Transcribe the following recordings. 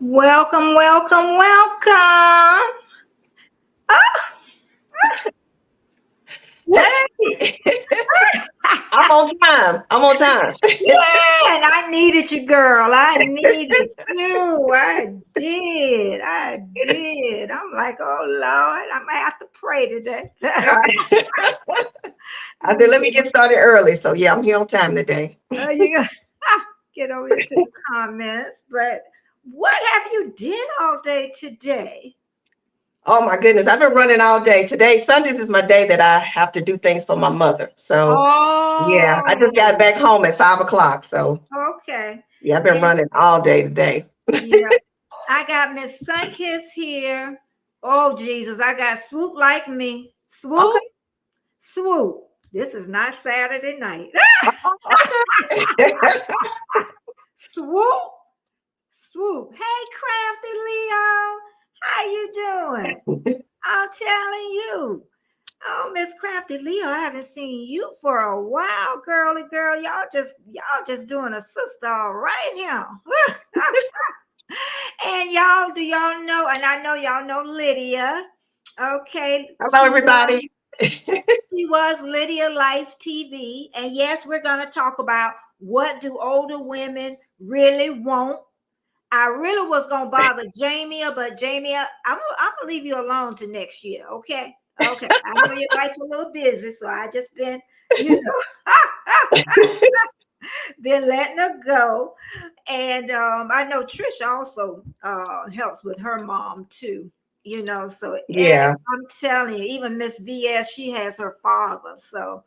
Welcome, welcome, welcome. Ah, Hey, I'm on time. I'm on time. yeah, and I needed you, girl. I needed you. I did. I did. I'm like, oh Lord, I might have to pray today. I said, let me get started early. So yeah, I'm here on time today. You got get over here to the comments. But what have you done all day today? Oh my goodness, I've been running all day. Today, Sundays is my day that I have to do things for my mother. So yeah, I just got Oh, back home at 5 o'clock. So okay. yeah, I've been And running all day today. yeah, I got Miss Sunkist here. Oh Jesus, I got Swoop like me. Okay. Swoop, swoop. This is not Saturday night. Okay. Swoop, swoop. Hey, Crafty Leo, how you doing? I'm telling you. Oh, Miss Crafty Leo, I haven't seen you for a while, girly girl. Y'all just doing a sister all right here. And y'all, do y'all know? And I know y'all know Lydia. Okay, Hello, everybody. she was Lydia Life TV. And yes, we're gonna talk about what do older women really want. I really was gonna bother Jamia, but Jamia, I'm gonna leave you alone to next year. Okay. Okay. I know your life a little busy, so I just been, you know, been letting her go. And I know Trisha also helps with her mom too, So Yeah, I'm telling you, even Miss VS, she has her father. So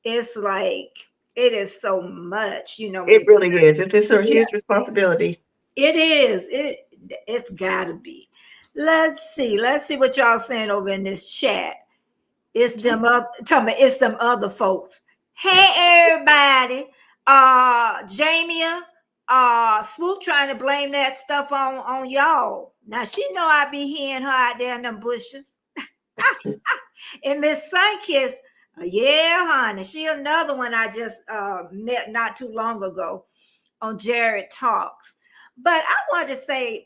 it's like it is so much, when it you really is. It's a yeah, huge responsibility. it is. It's gotta be. Let's see what y'all saying over in this chat. Tell me it's them other folks. Hey everybody. Jamia, Swoop trying to blame that stuff on y'all. Now she know I be hearing her out there in them bushes. And Miss Sunkiss, yeah, honey. She another one I just met not too long ago on Jared Talks. But I wanted to say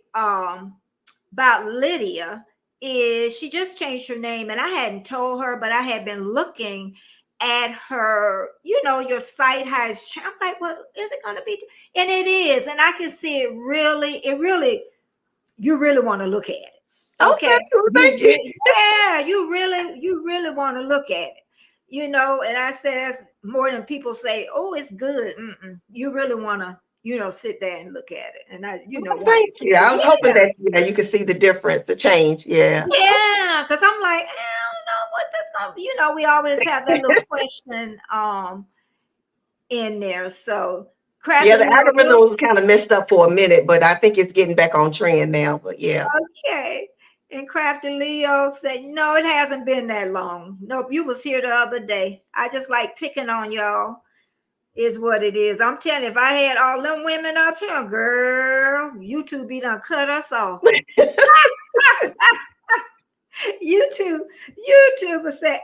about Lydia is she just changed her name, and I hadn't told her, but I had been looking at her, your site has I'm like, what is it gonna be? And it is, and I can see you really want to look at it. Okay, Okay. well, thank you. Yeah, you really want to look at it. And I says more than people say, oh, it's good. You really want to, sit there and look at it. And I, Well, want thank you. I to, was hoping yeah. that you could see the difference, the change. Yeah. Yeah, because I'm like, I don't know what this gonna be. We always have that little question in there. So Yeah, Crafty the Leo, algorithm was kind of messed up for a minute, but I think it's getting back on trend now. But yeah. okay. And Crafty Leo said, no, it hasn't been that long. Nope, you was here the other day. I just like picking on y'all is what it is. I'm telling you, if I had all them women up here, girl, YouTube be done cut us off. YouTube will say,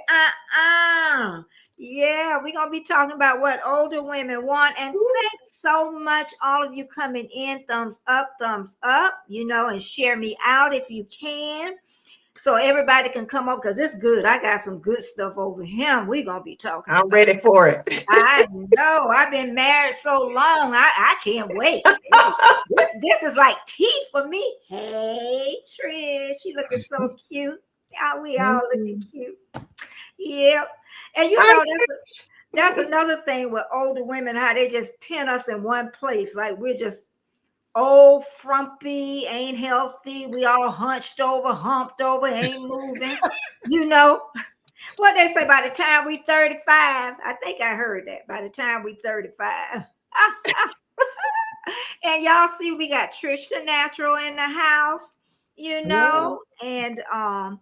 yeah, we're gonna be talking about what older women want. And thanks so much, all of you coming in. Thumbs up, and share me out if you can. So everybody can come up because it's good. I got some good stuff over here. We're gonna be talking I'm about. ready for it. I know. I've been married so long. I can't wait. This is like tea for me. Hey, Trish, she looking so cute. Yeah, we all looking cute. Yep. And that's another thing with older women, how they just pin us in one place. Like we're just old, frumpy, ain't healthy. We all hunched over, humped over, ain't moving. You know what they say by the time we 35. I think I heard that by the time we 35. And y'all see we got Trish the Natural in the house, Yeah. and I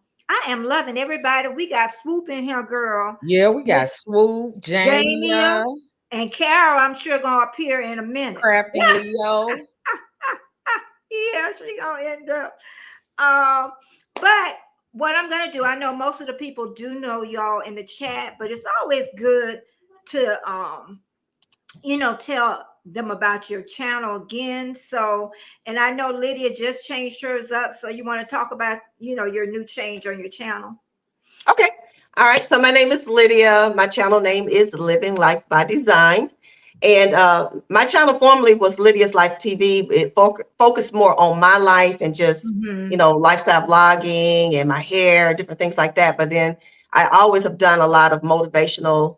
am loving everybody. We got Swoop in here, girl. Yeah, we got Miss Swoop, Jamia Jamia, and Carol, I'm sure gonna appear in a minute. Crafty Leo. Yeah, she gonna end up. Um, but what I'm gonna do, I know most of the people do know y'all in the chat, but it's always good to tell them about your channel again. So, and I know Lydia just changed hers up. So you want to talk about, your new change on your channel? Okay. All right. So my name is Lydia. My channel name is Living Life by Design. And my channel formerly was Lydia's Life TV. It focused more on my life and just, lifestyle vlogging and my hair, different things like that. But then I always have done a lot of motivational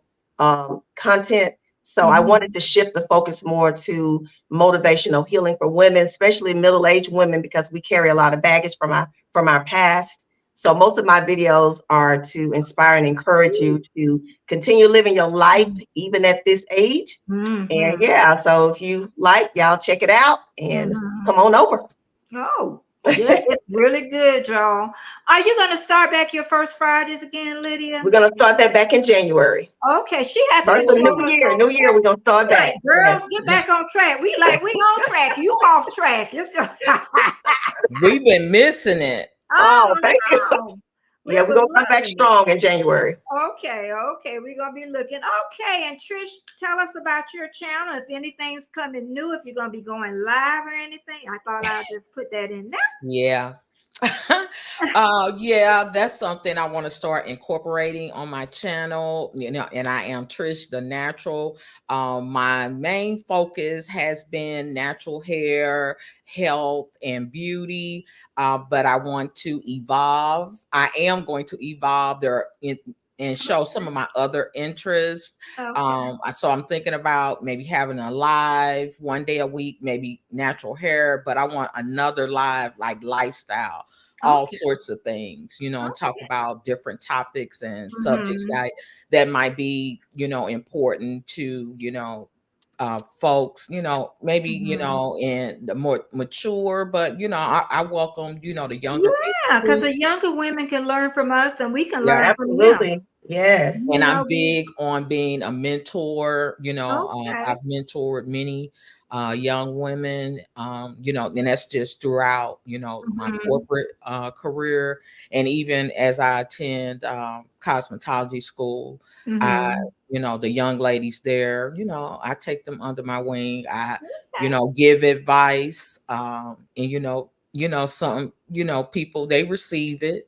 content. So I wanted to shift the focus more to motivational healing for women, especially middle-aged women, because we carry a lot of baggage from our past. So most of my videos are to inspire and encourage you to continue living your life, even at this age. And yeah, so if you like, y'all check it out and come on over. Oh, yeah, it's really good, y'all. Are you going to start back your first Fridays again, Lydia? We're going to start that back in January. Okay, she has to control us. New year, we're going to start back. Girls, get back on track. We on track. You off track. We've been missing it. Oh, thank you. Yeah, we're going to come back strong in January. Okay. We're going to be looking. Okay, and Trish, tell us about your channel. If anything's coming new, if you're going to be going live or anything. I thought I'd just put that in there. Yeah. Yeah, that's something I want to start incorporating on my channel, and I am Trish the Natural. My main focus has been natural hair, health, and beauty, but I want to evolve. I am going to evolve and show some of my other interests. Okay. So I'm thinking about maybe having a live one day a week, maybe natural hair, but I want another live like lifestyle, all sorts of things, and talk about different topics and subjects that might be, important to, folks, maybe, in the more mature, but, I welcome, the younger people. Yeah, because the younger women can learn from us and we can learn from them. Yes. And I'm big on being a mentor. I've mentored many young women, and that's just throughout, my corporate career. And even as I attend cosmetology school, the young ladies there, I take them under my wing. I, give advice, and some, people, they receive it,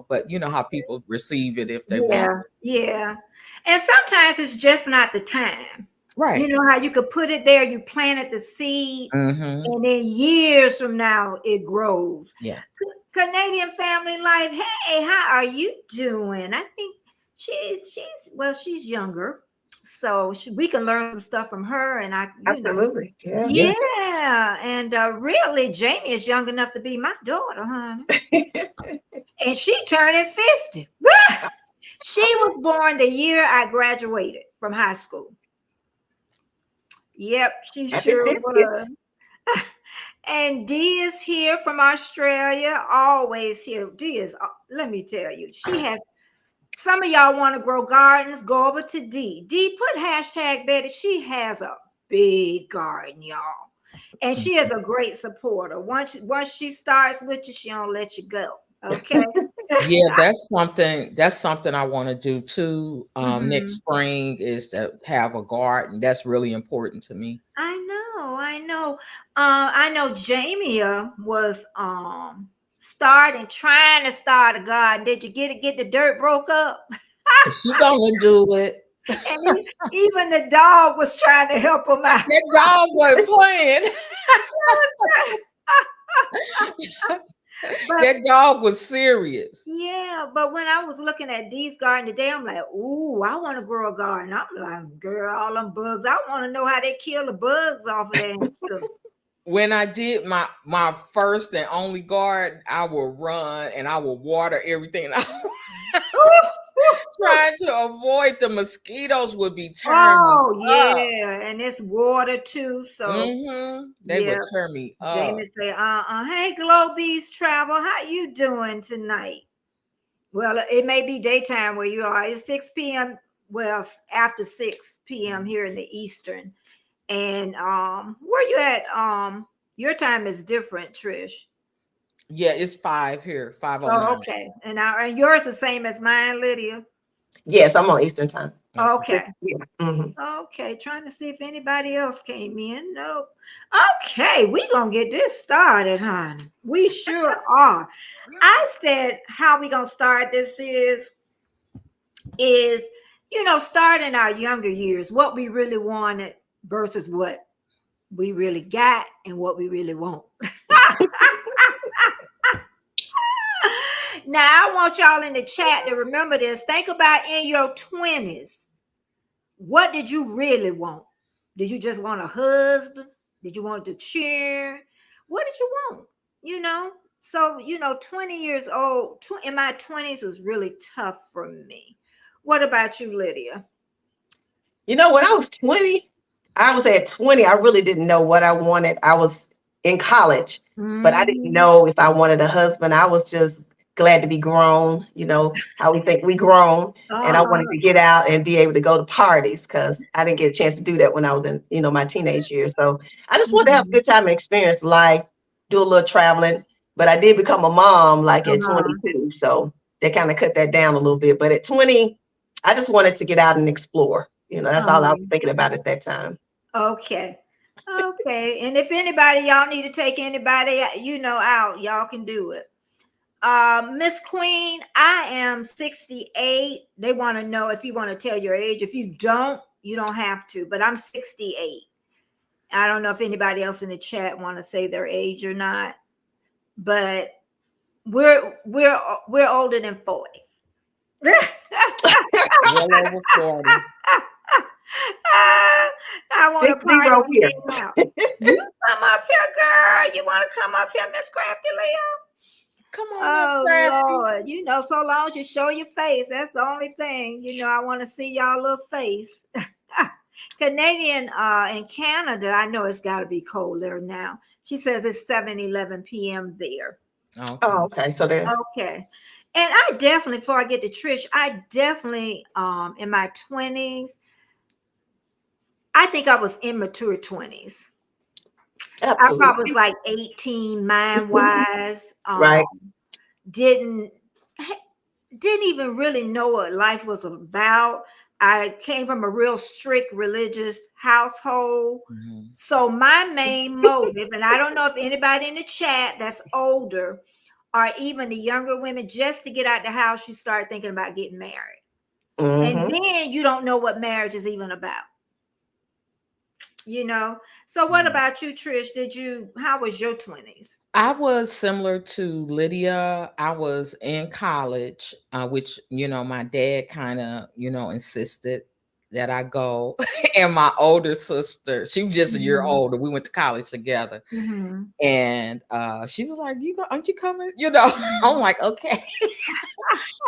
but how people receive it if they want to. Yeah. And sometimes it's just not the time. Right. You know how you could put it there, you planted the seed, and then years from now it grows. Yeah. Canadian Family Life. Hey, how are you doing? I think she's younger. So we can learn some stuff from her, and absolutely. Yeah. And really, Jamie is young enough to be my daughter, honey. And she turning 50. She was born the year I graduated from high school. Yep, she sure was. And Dee is here from Australia, always here. Dee is, let me tell you, she has. Some of y'all want to grow gardens, go over to Dee. Dee, put hashtag Betty. She has a big garden, y'all. And she is a great supporter. Once she starts with you, she don't let you go. Okay. Yeah, that's something I want to do too. Next spring is to have a garden. That's really important to me. I know. I know Jamie was trying to start a garden. Did you get the dirt broke up? She gonna do it. And even the dog was trying to help him out. That dog wasn't playing. That dog was serious. Yeah, but when I was looking at Dee's garden today, I'm like, ooh, I want to grow a garden. I'm like, girl, all them bugs. I want to know how they kill the bugs off of there. When I did my first and only garden, I will run and I will water everything. Trying to avoid the mosquitoes would be turning me up. And it's water too. So they would turn me up. Jamie say, hey, Glow Bees Travel, how you doing tonight? Well, it may be daytime where you are. It's 6 p.m. Well, after 6 p.m. here in the Eastern. And where you at? Your time is different, Trish. Yeah, it's 5 here, 5:09. Oh, okay. And yours the same as mine, Lydia. Yes, I'm on Eastern time. Okay. Yeah. Mm-hmm. Okay, trying to see if anybody else came in. Nope. Okay, we gonna get this started, honey. We sure are. I said how we gonna start this is start in our younger years, what we really wanted versus what we really got and what we really want. Now I want y'all in the chat to remember this. Think about in your 20s. What did you really want? Did you just want a husband? Did you want to cheer? What did you want? So 20 years old, in my 20s was really tough for me. What about you, Lydia? When I was 20, I was at 20, I really didn't know what I wanted. I was in college, but I didn't know if I wanted a husband. I was just glad to be grown, how we think we grown. And I wanted to get out and be able to go to parties because I didn't get a chance to do that when I was in, my teenage years. So I just wanted to have a good time and experience life, do a little traveling. But I did become a mom like at 22. So they kind of cut that down a little bit. But at 20, I just wanted to get out and explore. That's all I was thinking about at that time. Okay. And if anybody, y'all need to take anybody, out, y'all can do it. Miss Queen, I am 68. They want to know if you want to tell your age. If you don't have to, but I'm 68. I don't know if anybody else in the chat want to say their age or not, but we're older than 40. Well over 40. I want to party here. Out. You come up here, girl. You want to come up here, Miss Crafty Leo? Come on, Crafty. Lord. So long as you show your face, that's the only thing. I want to see y'all little face. Canadian in Canada, I know it's got to be cold there now. She says it's 7:11 p.m. there. Okay. So there. Okay. And I definitely, before I get to Trish, I definitely, in my 20s, I think I was immature 20s. Absolutely. I probably was like 18 mind-wise. Right. Didn't even really know what life was about. I came from a real strict religious household. Mm-hmm. So my main motive, and I don't know if anybody in the chat that's older or even the younger women, just to get out the house, you start thinking about getting married. Mm-hmm. And then you don't know what marriage is even about. So what about you, Trish? How was your 20s? I was similar to Lydia. I was in college, which, my dad kind of, insisted that I go. And my older sister, she was just a year older. We went to college together. Mm-hmm. And she was like, aren't you coming? I'm like, okay.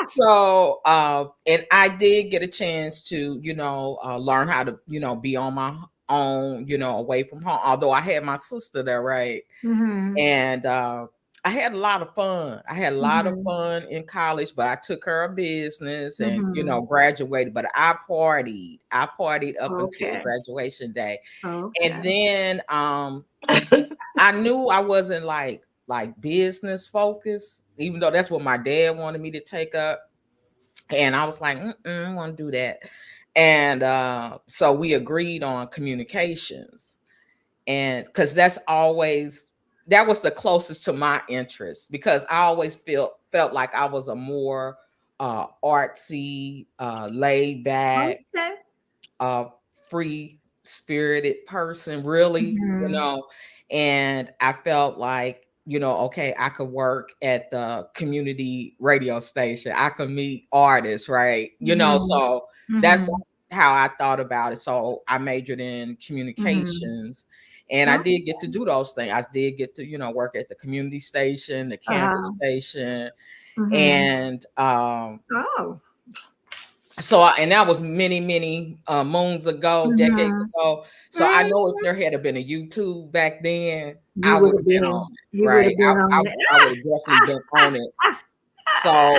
So, and I did get a chance to, learn how to, be on my own, away from home, although I had my sister there, right? Mm-hmm. And I had a lot of fun. I had a lot of fun in college, but I took care of business and graduated. But I partied up until graduation day. And then I knew I wasn't like business focused, even though that's what my dad wanted me to take up. And I was like, I want to do that. And so we agreed on communications, and because that was the closest to my interest, because I always felt like I was a more artsy, laid back, free spirited person, really, and I felt like, okay, I could work at the community radio station. I could meet artists, right? So that's how I thought about it. So I majored in communications, and I did get to do those things. I did get to, work at the community station, the campus station, and so, and that was many, many moons ago, decades ago. So I know if there had been a YouTube back then, I would have been on it, right? I would have definitely been on it. So,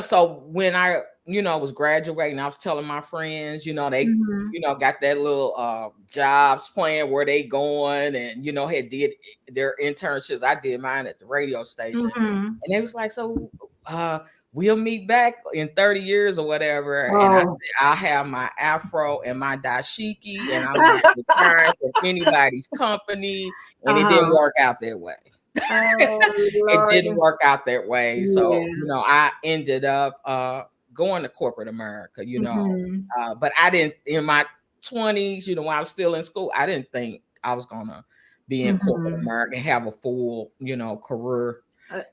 so when I, was graduating, I was telling my friends, they, got that little jobs plan where they going and, had did their internships. I did mine at the radio station. And they was like, so we'll meet back in 30 years or whatever. And I said, I'll have my afro and my dashiki, and I'm not retired from anybody's company. And it didn't work out that way. It didn't work out that way. So, you know, I ended up going to corporate America, you know. But I didn't, in my 20s, you know, when I was still in school, I didn't think I was gonna be in corporate America and have a full, you know, career.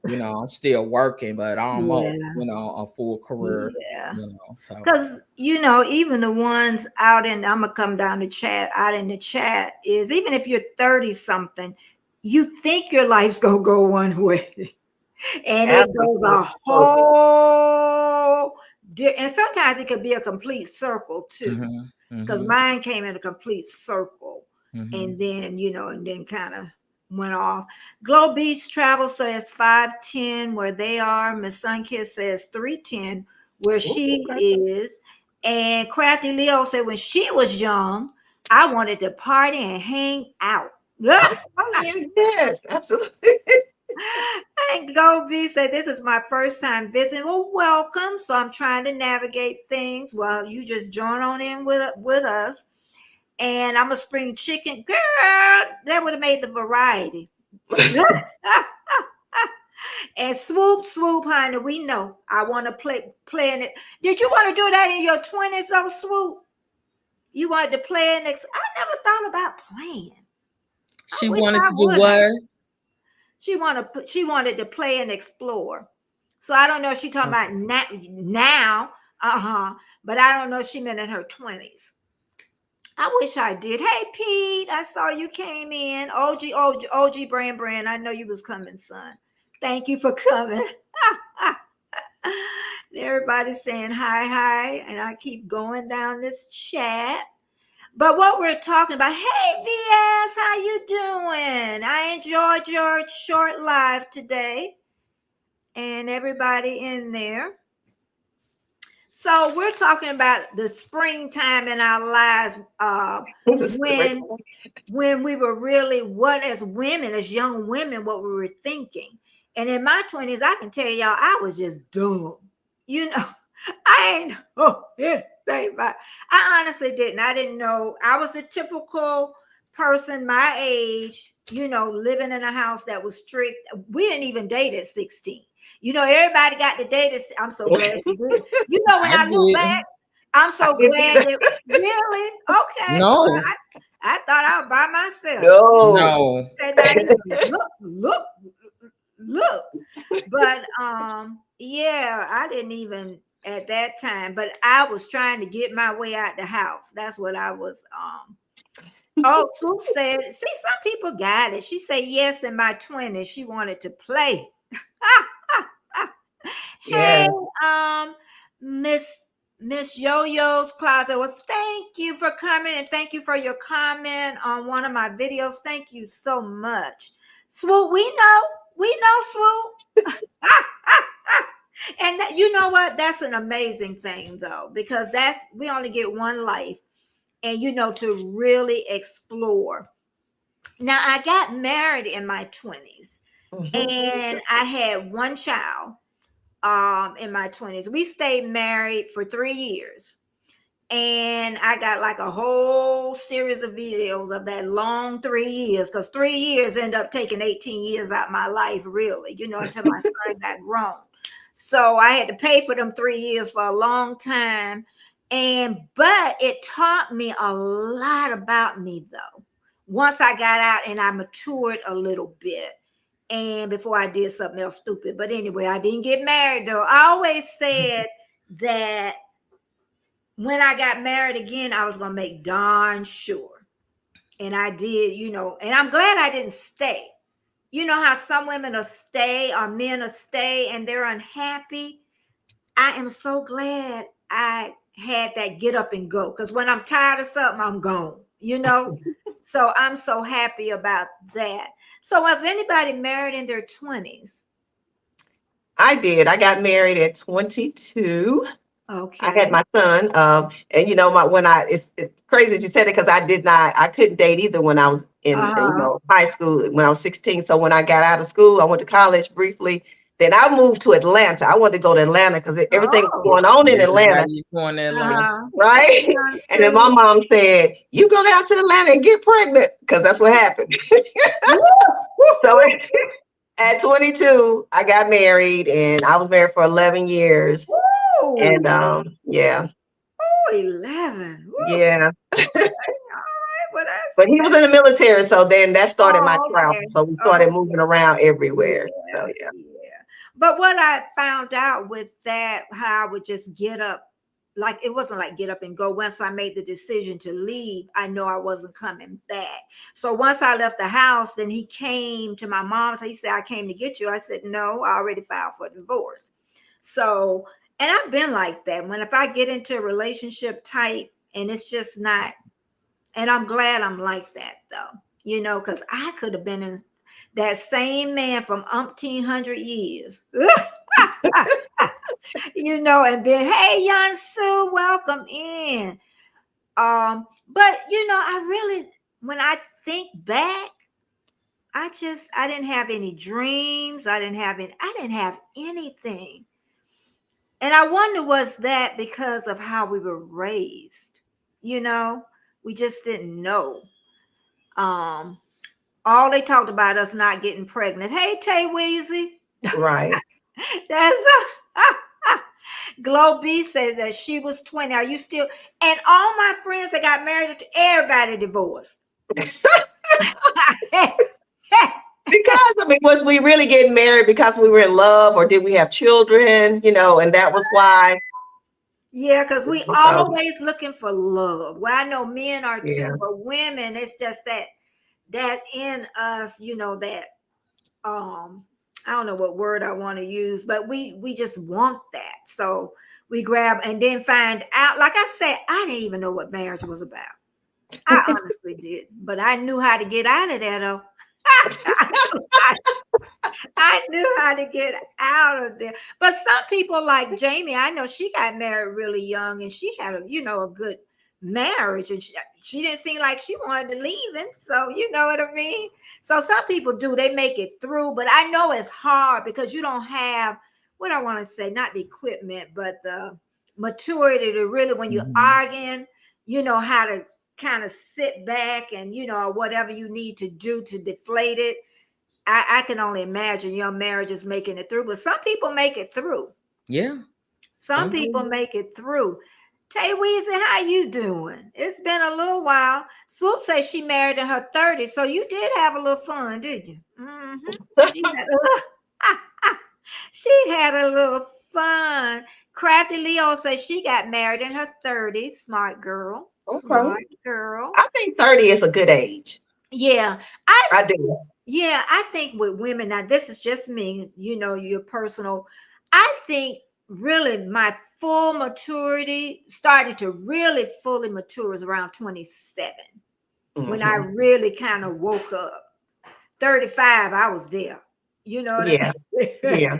You know, I'm still working, but almost, you know, a full career. You know, so because you know, even the ones out in, I'm gonna come down to chat, out in the chat, is even if you're 30 something, you think your life's gonna go one way, and it goes a whole. And sometimes it could be a complete circle too, because mine came in a complete circle, and then you know, and then kind of went off. Glow Beach Travel says 5'10" where they are. Miss Sunkiss says 3'10" where she is. And Crafty Leo said when she was young, I wanted to party and hang out. Yes, absolutely. And Go B said, this is my first time visiting. Well, welcome. So I'm trying to navigate things. Well, you just join on in with us. And I'm a spring chicken. Girl, that would have made the variety. And swoop, honey, we know. I want to play in it. Did you want to do that in your 20s, though, Swoop? You wanted to play in it? I never thought about playing. She wanted to do what? She wanted to play and explore. So I don't know if she's talking about now. But I don't know if she meant in her 20s. I wish I did. Hey, Pete, I saw you came in. OG, Brand. I know you was coming, son. Thank you for coming. Everybody's saying hi. And I keep going down this chat. But what we're talking about, hey, VS, how you doing? I enjoyed your short live today. And everybody in there. So we're talking about the springtime in our lives when we were really, what as women, as young women, what we were thinking. And in my 20s, I can tell y'all, I was just dumb. You know, I honestly didn't. I didn't know. I was a typical person my age, you know, living in a house that was strict. We didn't even date at 16. You know, everybody got to date. I'm so glad she did. You know, when I look back, I'm so glad that really okay. No, well, I thought I was by myself. No. Look. But yeah, I didn't even at that time. But I was trying to get my way out the house. That's what I was. Oh, Swoop said, see, some people got it. She said yes in my 20s. She wanted to play. Yeah. Hey, Miss Yo-Yo's Closet. Well, thank you for coming and thank you for your comment on one of my videos. Thank you so much. Swoop, we know Swoop. And you know what? That's an amazing thing though, because we only get one life and you know, to really explore. Now I got married in my 20s and I had one child. In my 20s. We stayed married for 3 years. And I got like a whole series of videos of that long 3 years, because 3 years end up taking 18 years out of my life, really, you know, until my son got grown. So I had to pay for them 3 years for a long time. But it taught me a lot about me, though, once I got out and I matured a little bit. And before I did something else stupid. But anyway, I didn't get married though. I always said that when I got married again, I was going to make darn sure. And I did, you know, and I'm glad I didn't stay. You know how some women will stay or men will stay and they're unhappy. I am so glad I had that get up and go. Because when I'm tired of something, I'm gone, you know. So I'm so happy about that. So was anybody married in their 20s? I did. I got married at 22. Okay. I had my son. And you know, it's crazy that you said it because I couldn't date either when I was in you know, high school when I was 16. So when I got out of school, I went to college briefly Then I moved to Atlanta. I wanted to go to Atlanta because everything was Oh, going on in Atlanta, Everybody's going to Atlanta. right? And then my mom said, "You go down to Atlanta and get pregnant," because that's what happened. So at 22, I got married, and I was married for 11 years. Woo! And yeah, Oh, 11. Woo. yeah. All right, well, But he was in the military, so then that started my travel. okay. So we started moving around everywhere. So Yeah, yeah. yeah. But what I found out with that, how I would just get up, like it wasn't like get up and go. Once I made the decision to leave, I know I wasn't coming back. So once I left the house, then he came to my mom's. He said, "I came to get you." I said, "No, I already filed for divorce." So, and I've been like that. When if I get into a relationship type and it's just not, and I'm glad I'm like that though, because I could have been in that same man from umpteen hundred years. And been, "Hey, Young Sue, welcome in." But I really, when I think back, I didn't have any dreams. I didn't have anything. And I wonder, was that because of how we were raised? We just didn't know. All they talked about us not getting pregnant. Hey, Tay Weezy. Right. That's Glow B says that she was 20. Are you still? And all my friends that got married, everybody divorced. Because was we really getting married because we were in love, or did we have children? And that was why. Yeah, because we always looking for love. Well, I know men are Yeah. too, but women, it's just that in us, that I don't know what word I want to use, but we just want that. So we grab and then find out. Like I said, I didn't even know what marriage was about. I honestly did, but I knew how to get out of that. Though I knew how to get out of there. But some people like Jamie, I know she got married really young, and she had a good marriage, and she didn't seem like she wanted to leave him. So you know what I mean? So some people do, they make it through, but I know it's hard because you don't have, what I want to say, not the equipment, but the maturity to really, when you're arguing, how to kind of sit back and, whatever you need to do to deflate it. I can only imagine your marriage is making it through, but some people make it through. Yeah. Some people make it through. Tay Weezy, how you doing? It's been a little while. Swoop says she married in her 30s, so you did have a little fun, did you? She had a little fun. Crafty Leo says she got married in her 30s. Smart girl. Okay. Smart girl. I think 30 is a good age. Yeah. I do. Yeah, I think with women, now this is just me, your personal. I think really my full maturity started to really fully mature is around 27 when I really kind of woke up. 35, I was there. You know what I mean? Yeah.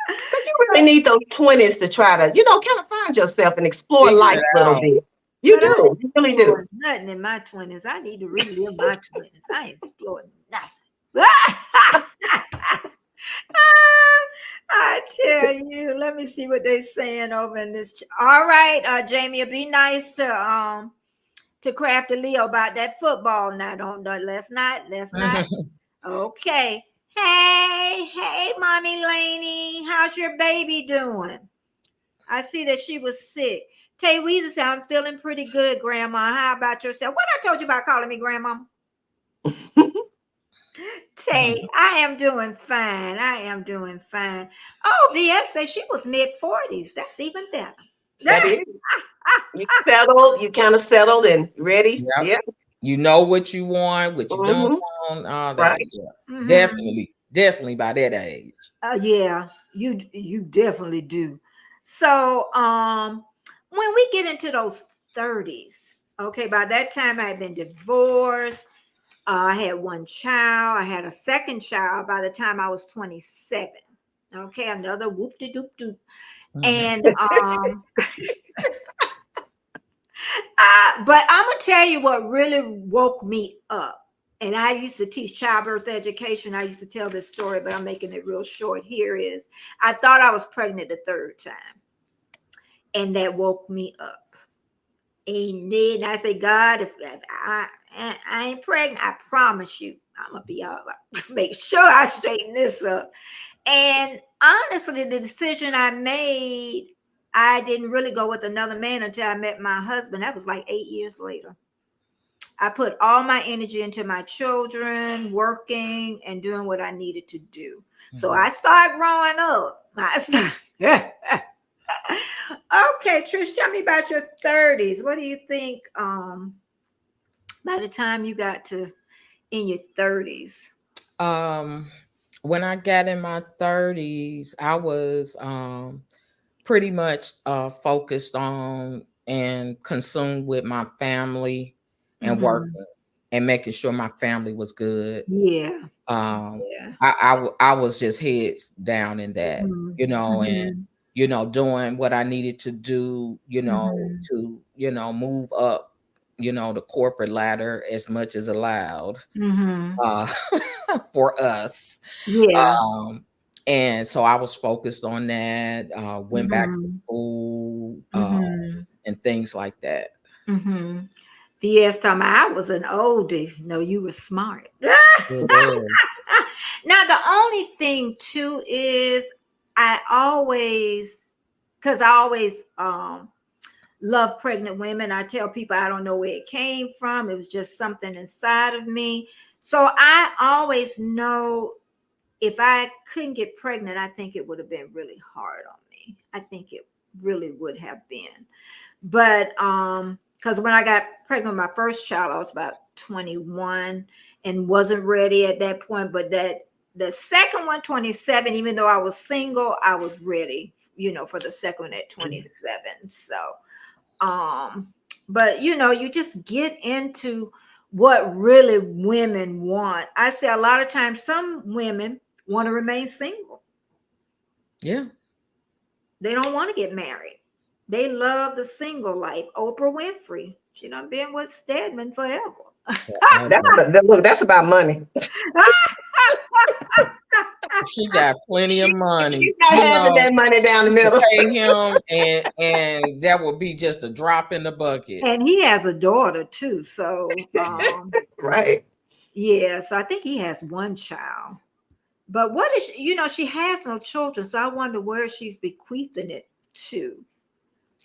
But you really need those 20s to try to, kind of find yourself and explore life a little bit. You do. You really do. Nothing in my 20s. I need to relive my 20s. I ain't exploring nothing. I tell you, let me see what they're saying over in this. All right, Jamie, it'd be nice to Crafty Leo about that football now. Let's not. Okay. Hey, Mommy Laney, how's your baby doing? I see that she was sick. Tay Weezer said, "I'm feeling pretty good, Grandma. How about yourself?" What I told you about calling me Grandma? Tay, I am doing fine. Oh, VS says she was mid-40s. That's even better. That is. You settled, you kind of settled and ready. Yep. Yeah. You know what you want, what you don't want, all that. Right. Yeah. Definitely by that age. Yeah, you definitely do. So when we get into those 30s, okay, by that time I had been divorced. I had one child. I had a second child by the time I was 27. Okay, another whoop-de-doop-doop. And but I'm gonna tell you what really woke me up. and I used to teach childbirth education. I used to tell this story, but I'm making it real short. Here is, I thought I was pregnant the third time, and that woke me up. And then I say, God, if I ain't pregnant, I promise you, I'm gonna be all right. Make sure I straighten this up. And honestly, the decision I made, I didn't really go with another man until I met my husband. That was like 8 years later. I put all my energy into my children, working and doing what I needed to do. So I started growing up. Okay, Trish, tell me about your 30s. What do you think by the time you got to in your 30s? When I got in my 30s, I was pretty much focused on and consumed with my family and working and making sure my family was good. Yeah. I was just heads down in that, and doing what I needed to do, to move up, the corporate ladder as much as allowed for us. Yeah. And so I was focused on that, went back to school, and things like that. Yes, Tom, I was an oldie. No, you were smart. Now, the only thing too is I always love pregnant women. I tell people I don't know where it came from. It was just something inside of me. So I always know if I couldn't get pregnant, I think it would have been really hard on me. I think it really would have been. But because when I got pregnant with my first child, I was about 21 and wasn't ready at that point. But the second one, 27, even though I was single, I was ready, for the second one at 27. So, but you just get into what really women want. I say a lot of times some women want to remain single. Yeah. They don't want to get married. They love the single life. Oprah Winfrey, she done been with Stedman forever. That's about money. She got plenty of money. She's not having that money down the middle. Pay him, and that will be just a drop in the bucket. And he has a daughter too, so right. Yeah, so I think he has one child. But what is she has no children, so I wonder where she's bequeathing it to.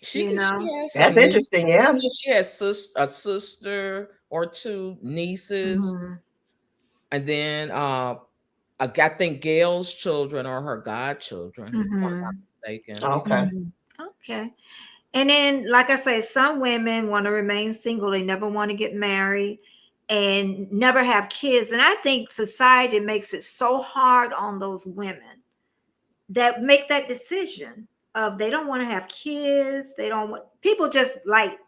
She has that's interesting. Nieces. Yeah, She has a sister or two nieces, and then I think Gail's children are her godchildren, if I'm not mistaken. Okay. And then, like I say, some women want to remain single. They never want to get married and never have kids. And I think society makes it so hard on those women that make that decision of they don't want to have kids. They don't want people just like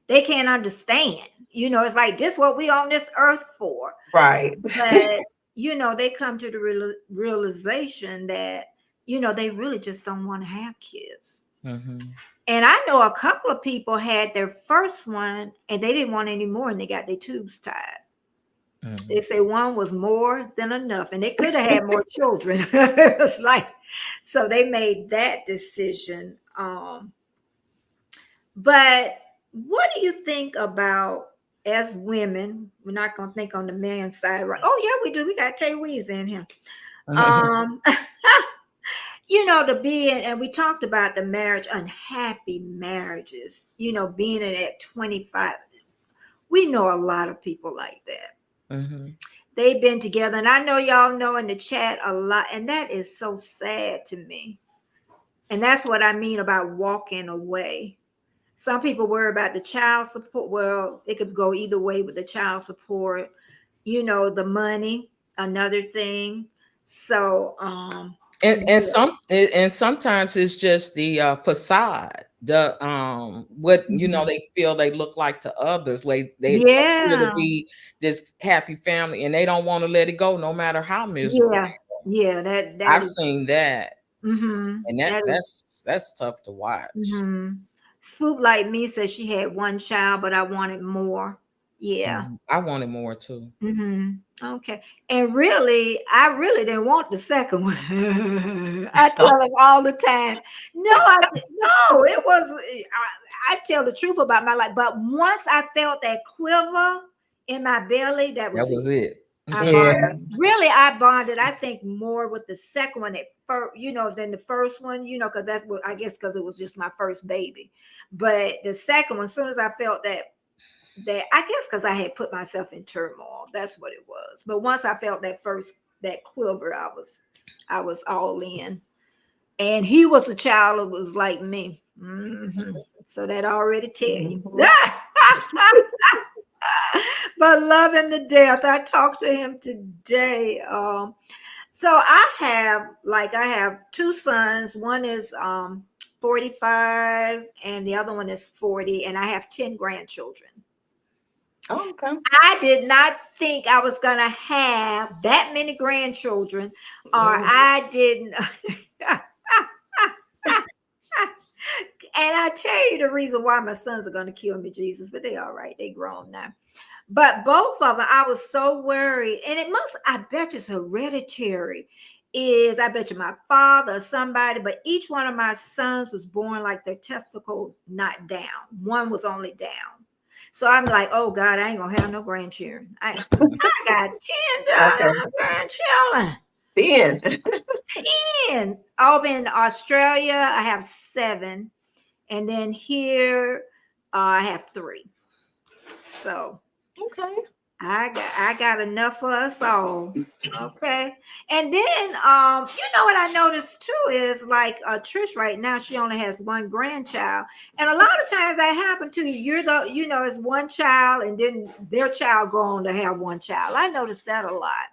they can't understand. It's like this what we on this earth for. Right. But they come to the realization that they really just don't want to have kids. And I know a couple of people had their first one and they didn't want any more and they got their tubes tied. They say one was more than enough and they could have had more children. It was like, so they made that decision. But what do you think about as women? We're not going to think on the man's side, right? Oh yeah, we do. We got Tay Weez in here. To be in, and we talked about the marriage, unhappy marriages, being in at 25. We know a lot of people like that. They've been together, and I know y'all know in the chat a lot, and that is so sad to me. And that's what I mean about walking away. Some people worry about the child support. Well, it could go either way with the child support, the money, another thing. So, and sometimes it's just the facade, the what they feel they look like to others. Like they appear to be this happy family, and they don't want to let it go, no matter how miserable. Yeah, that I've seen that, and that's tough to watch. Swoop like me says she had one child, but I wanted more. Yeah. I wanted more too. Okay. And really, I really didn't want the second one. I tell him all the time. No, it was. I tell the truth about my life. But once I felt that quiver in my belly, that was it. I bonded. Really, I bonded. I think more with the second one at first, than the first one, because that's what I guess because it was just my first baby. But the second one, as soon as I felt that I guess because I had put myself in turmoil, that's what it was. But once I felt that quiver, I was all in. And he was a child that was like me. So that already tell you. But love him to death. I talked to him today. So I have two sons. One is 45 and the other one is 40, and I have 10 grandchildren. Oh, okay. I did not think I was going to have that many grandchildren, or I didn't. And I tell you the reason why my sons are going to kill me, Jesus, but they all right. They grown now. But both of them, I was so worried. And I bet you it's hereditary. I bet you my father or somebody, but each one of my sons was born like their testicle not down. One was only down. So I'm like, oh God, I ain't gonna have no grandchildren. I got 10 grandchildren. 10. Over in Australia, I have 7. And then here, I have 3. So okay. I got enough for us all. Okay. And then what I noticed too is like Trish right now, she only has 1 grandchild. And a lot of times that happens to you. It's one child and then their child go on to have 1 child. I noticed that a lot.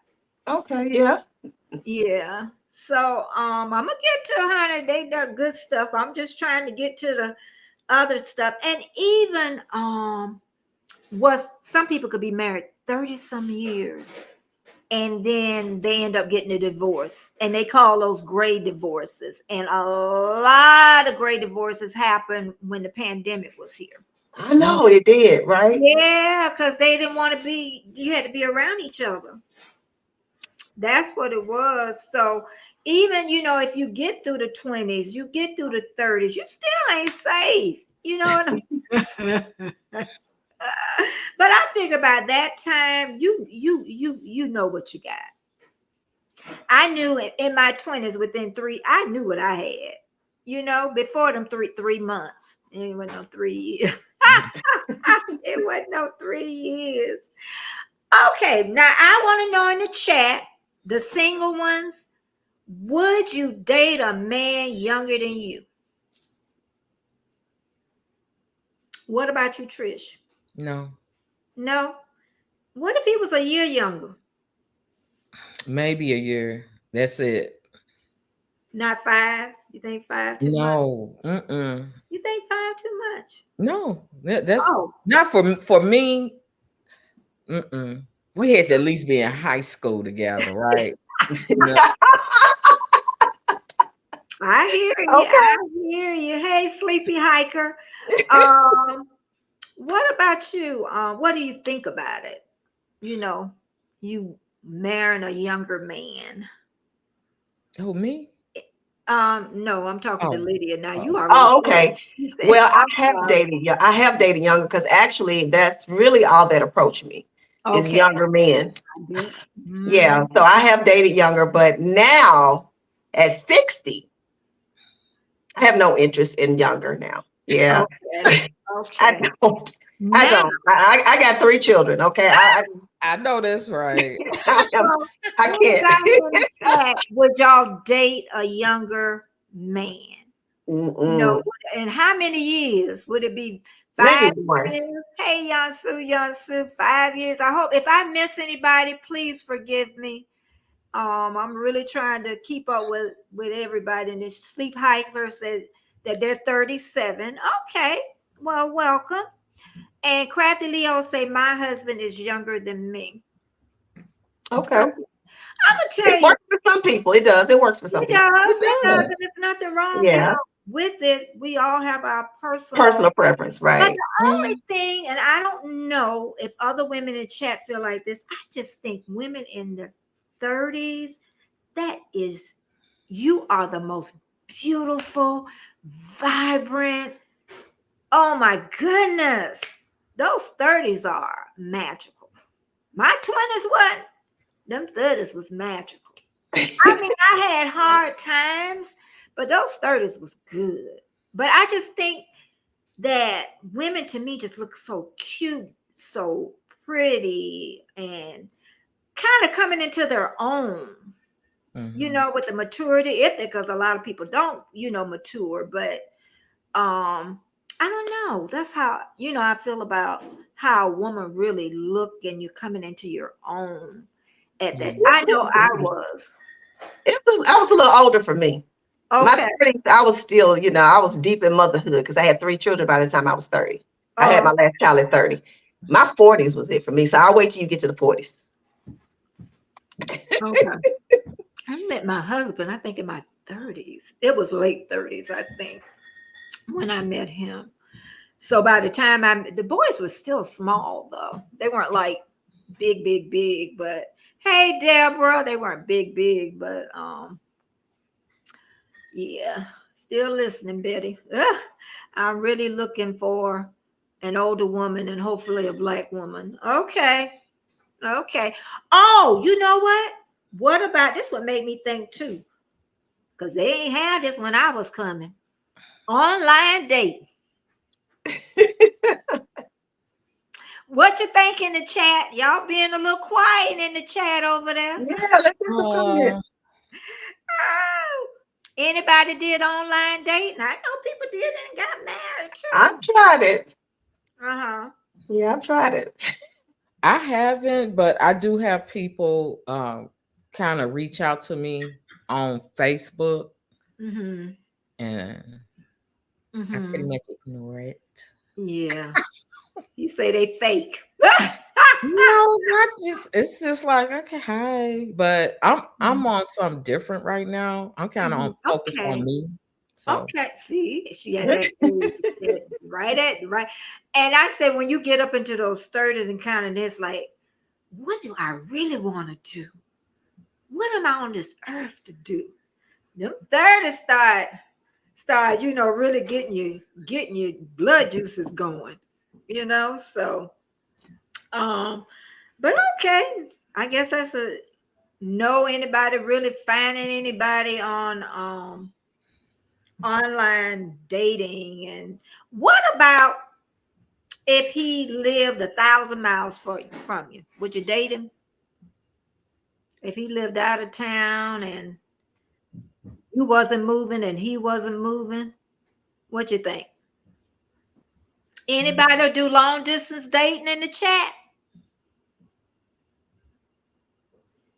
Okay, yeah. Yeah. So I'm gonna get to 100. They done good stuff. I'm just trying to get to the other stuff. And even some people could be married 30 some years and then they end up getting a divorce, and they call those gray divorces. And a lot of gray divorces happened when the pandemic was here. I know it did, right? Yeah, because they didn't want to you had to be around each other. That's what it was. So even, if you get through the 20s, you get through the 30s, you still ain't safe. But I figure by that time, you know what you got. I knew in my 20s, within 3, I knew what I had. Before them 3 months. It wasn't no 3 years. It wasn't no 3 years. Okay, now I want to know in the chat, the single ones, would you date a man younger than you? What about you, Trish? No. No? What if he was a year younger? Maybe a year. That's it. Not 5? You think 5 too much? No. You think 5 too much? No. That's not for me. We had to at least be in high school together, right? I hear you. Okay. I hear you. Hey, sleepy hiker. What about you? What do you think about it? You marrying a younger man. Oh, me? No, I'm talking to Lydia now. You are. Oh, okay. Well, I have dated younger, because actually that's really all that approached me is younger men. Yeah, so I have dated younger, but now at 60, I have no interest in younger now. Yeah. Okay. I don't. I got 3 children. Okay. I know that's right. I can't. Would y'all date a younger man? And how many years would it be? 5 years? Hey, Yansu, 5 years. I hope if I miss anybody, please forgive me. I'm really trying to keep up with everybody. And this sleep hiker says that they're 37. Okay, well, welcome. And Crafty Leo say my husband is younger than me. Okay. I'm gonna tell you. It works for some people. It does. It works for some people. It does. There's nothing wrong. Yeah. with it, we all have our personal preference, But right? the only thing, and I don't know if other women in chat feel like this, I just think women in their 30s, you are the most beautiful, vibrant. Oh my goodness. Those 30s are magical. My 20s, what? Them 30s was magical. I mean, I had hard times, but those 30s was good. But I just think that women to me just look so cute, so pretty, and kind of coming into their own, with the maturity, if because a lot of people don't, mature, but I don't know. That's how, I feel about how a woman really look and you're coming into your own at that. I know I was. I was a little older for me. Okay. My 30s, I was still, I was deep in motherhood because I had 3 children by the time I was 30. I had my last child at 30. My 40s was it for me. So I'll wait till you get to the 40s. Okay. I met my husband, I think in my 30s. It was late 30s, I think, when I met him. So by the time the boys were still small though. They weren't like big, but hey, Deborah, they weren't big, but yeah, still listening, Betty. I'm really looking for an older woman and hopefully a Black woman. Okay. Oh, you know what? What about this? What made me think too? Because they ain't had this when I was coming. Online dating. What you think in the chat? Y'all being a little quiet in the chat over there. Yeah, let's get some comments. Oh, anybody did online dating? I know people did and got married too. I've tried it. Uh-huh. Yeah, I've tried it. I haven't, but I do have people kind of reach out to me on Facebook, and I pretty much ignore it. Yeah. You say they fake. No, not just. It's just like, okay, hi, but I'm on something different right now. I'm kind of on focus on me. So. Okay, see, she had that right. And I said, when you get up into those 30s and kind of this, like, what do I really want to do? What am I on this earth to do? Them 30s start, really getting your blood juices going, so but okay, I guess that's know anybody really finding anybody on online dating. And what about if he lived 1,000 miles from you? Would you date him? If he lived out of town and you wasn't moving and he wasn't moving, what you think? Anybody do long distance dating in the chat?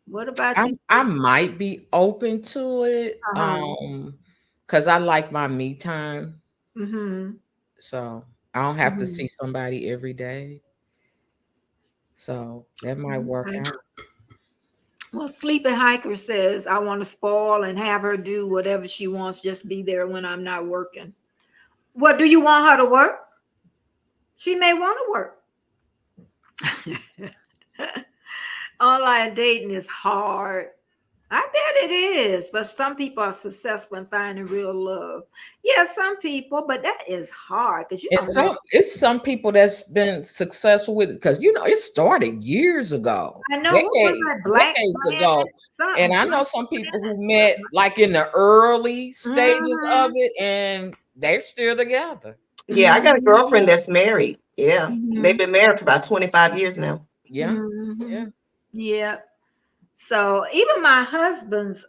What about you? I might be open to it, because I like my me time. So I don't have to see somebody every day. So that might work out. Well, Sleepy Hiker says, I want to spoil and have her do whatever she wants, just be there when I'm not working. What, do you want her to work? She may want to work. Online dating is hard. I bet it is, but some people are successful in finding real love. Yeah, some people, but that is hard because it's some people that's been successful with it because it started years ago. I know decades ago, and I know some people who met like in the early stages of it, and they're still together. Yeah, I got a girlfriend that's married. Yeah, they've been married for about 25 years now. Yeah. So even my husband's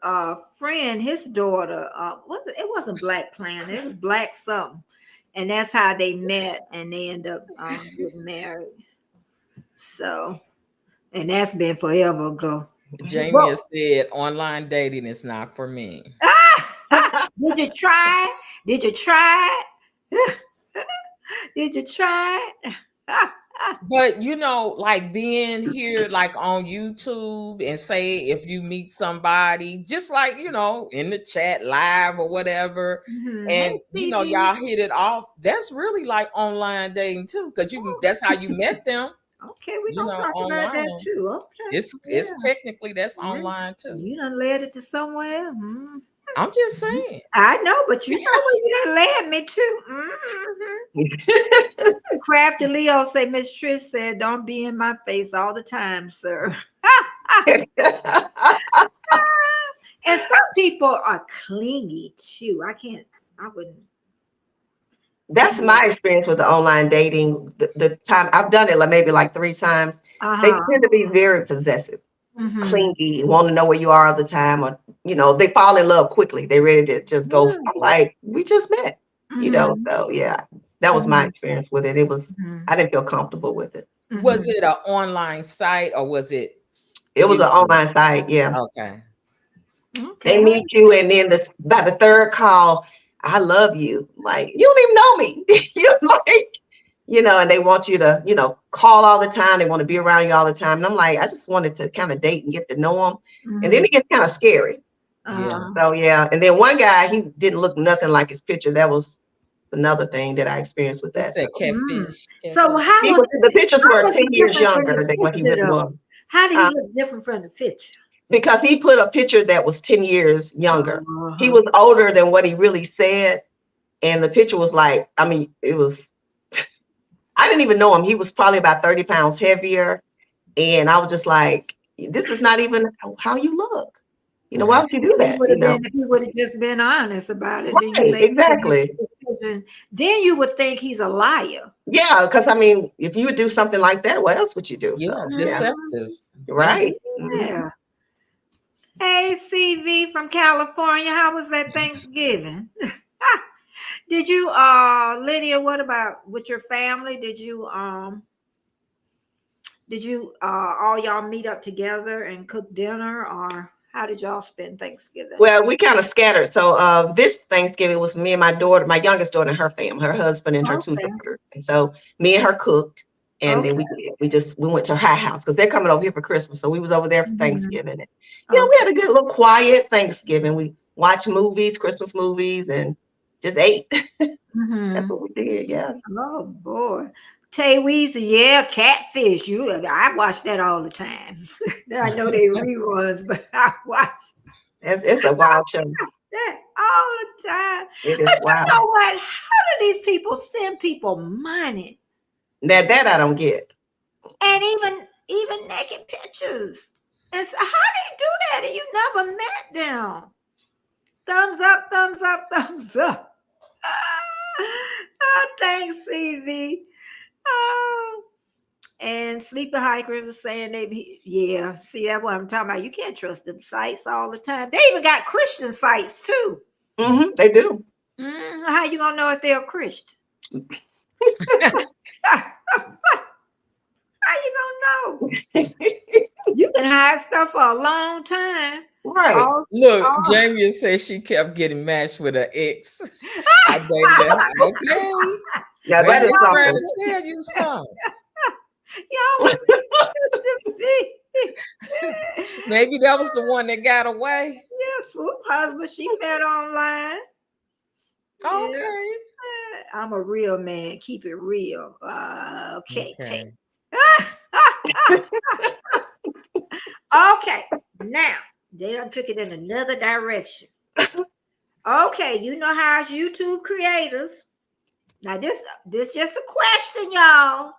friend, his daughter, it wasn't Black Planet, it was Black something, and that's how they met, and they end up getting married. So, and that's been forever ago. Jamie said, "Online dating is not for me." Did you try? Did you try? Did you try? But you know, like being here, like on YouTube, and say if you meet somebody, just like you know, in the chat live or whatever, Hey, and you know, CB. y'all hit it off. That's really like online dating too, because that's how you met them. Okay, we're You gonna know, talk about that online. too. Okay. It's technically that's Yeah. online too. You done led it to somewhere. I'm just saying. I know, but you know where you done led me to. Crafty Leo say, Miss Trish said, don't be in my face all the time, sir. And some people are clingy too. I wouldn't. That's my experience with the online dating. The time I've done it, like maybe like 3 times, they tend to be very possessive, clingy, want to know where you are all the time, or you know, they fall in love quickly. They're ready to just go. I'm like, we just met, you know. So yeah, that was my experience with it. It was I didn't feel comfortable with it. Was it an online site or was it? It was an online site. Yeah. Okay. They meet you, and then by the 3rd call, I love you. Like, you don't even know me. You're like, you know, and they want you to, you know, call all the time. They want to be around you all the time. And I'm like, I just wanted to kind of date and get to know them. And then it gets kind of scary. So yeah. And then one guy, he didn't look nothing like his picture. That was another thing that I experienced with that. Catfish. So how was the pictures were 10 years younger than what he really was. How did he look different from the picture? Because he put a picture that was 10 years younger. He was older than what he really said. And the picture was like, I mean, it was, I didn't even know him. He was probably about 30 pounds heavier. And I was just like, this is not even how you look. You know, why would you do that? If you would have just been honest about it, right, then you exactly. Then you would think he's a liar. Yeah, because I mean, if you would do something like that, what else would you do? Yeah, so, deceptive. Right. Yeah. Hey, CV from California, how was that Thanksgiving? Did you, Lydia? What about with your family? Did you all y'all meet up together and cook dinner, or how did y'all spend Thanksgiving? Well, we kind of scattered. So this Thanksgiving was me and my daughter, my youngest daughter, and her family, her husband and her 2 daughters. And so me and her cooked, and then we went to her house because they're coming over here for Christmas. So we was over there for Thanksgiving. And yeah, we had a good little quiet Thanksgiving. We watched movies, Christmas movies, and just ate. That's what we did. Yeah. Oh boy. Tay Weezy, yeah, Catfish. I watch that all the time. I know they reruns, but I watch. It's a wild show. That all the time. It is but wild. You know what? How do these people send people money? That I don't get. And even naked pictures. And so how do you do that? And you never met them. Thumbs up, thumbs up, thumbs up. Oh, thanks, CV. Oh. And Sleepy Hiker was saying see, that's what I'm talking about. You can't trust them sites all the time. They even got Christian sites too. They do. How you gonna know if they're Christian? How you gonna know? You can hide stuff for a long time. Right. Look, Jamie said she kept getting matched with her ex. I dated her. Okay. Yeah, that is trying to tell you something. Maybe that was the one that got away. Yeah, Swoop husband, she met online. Okay. Yeah. I'm a real man. Keep it real. Okay. Okay. Now they done took it in another direction. Okay, you know how it's YouTube creators. Now this just a question, y'all.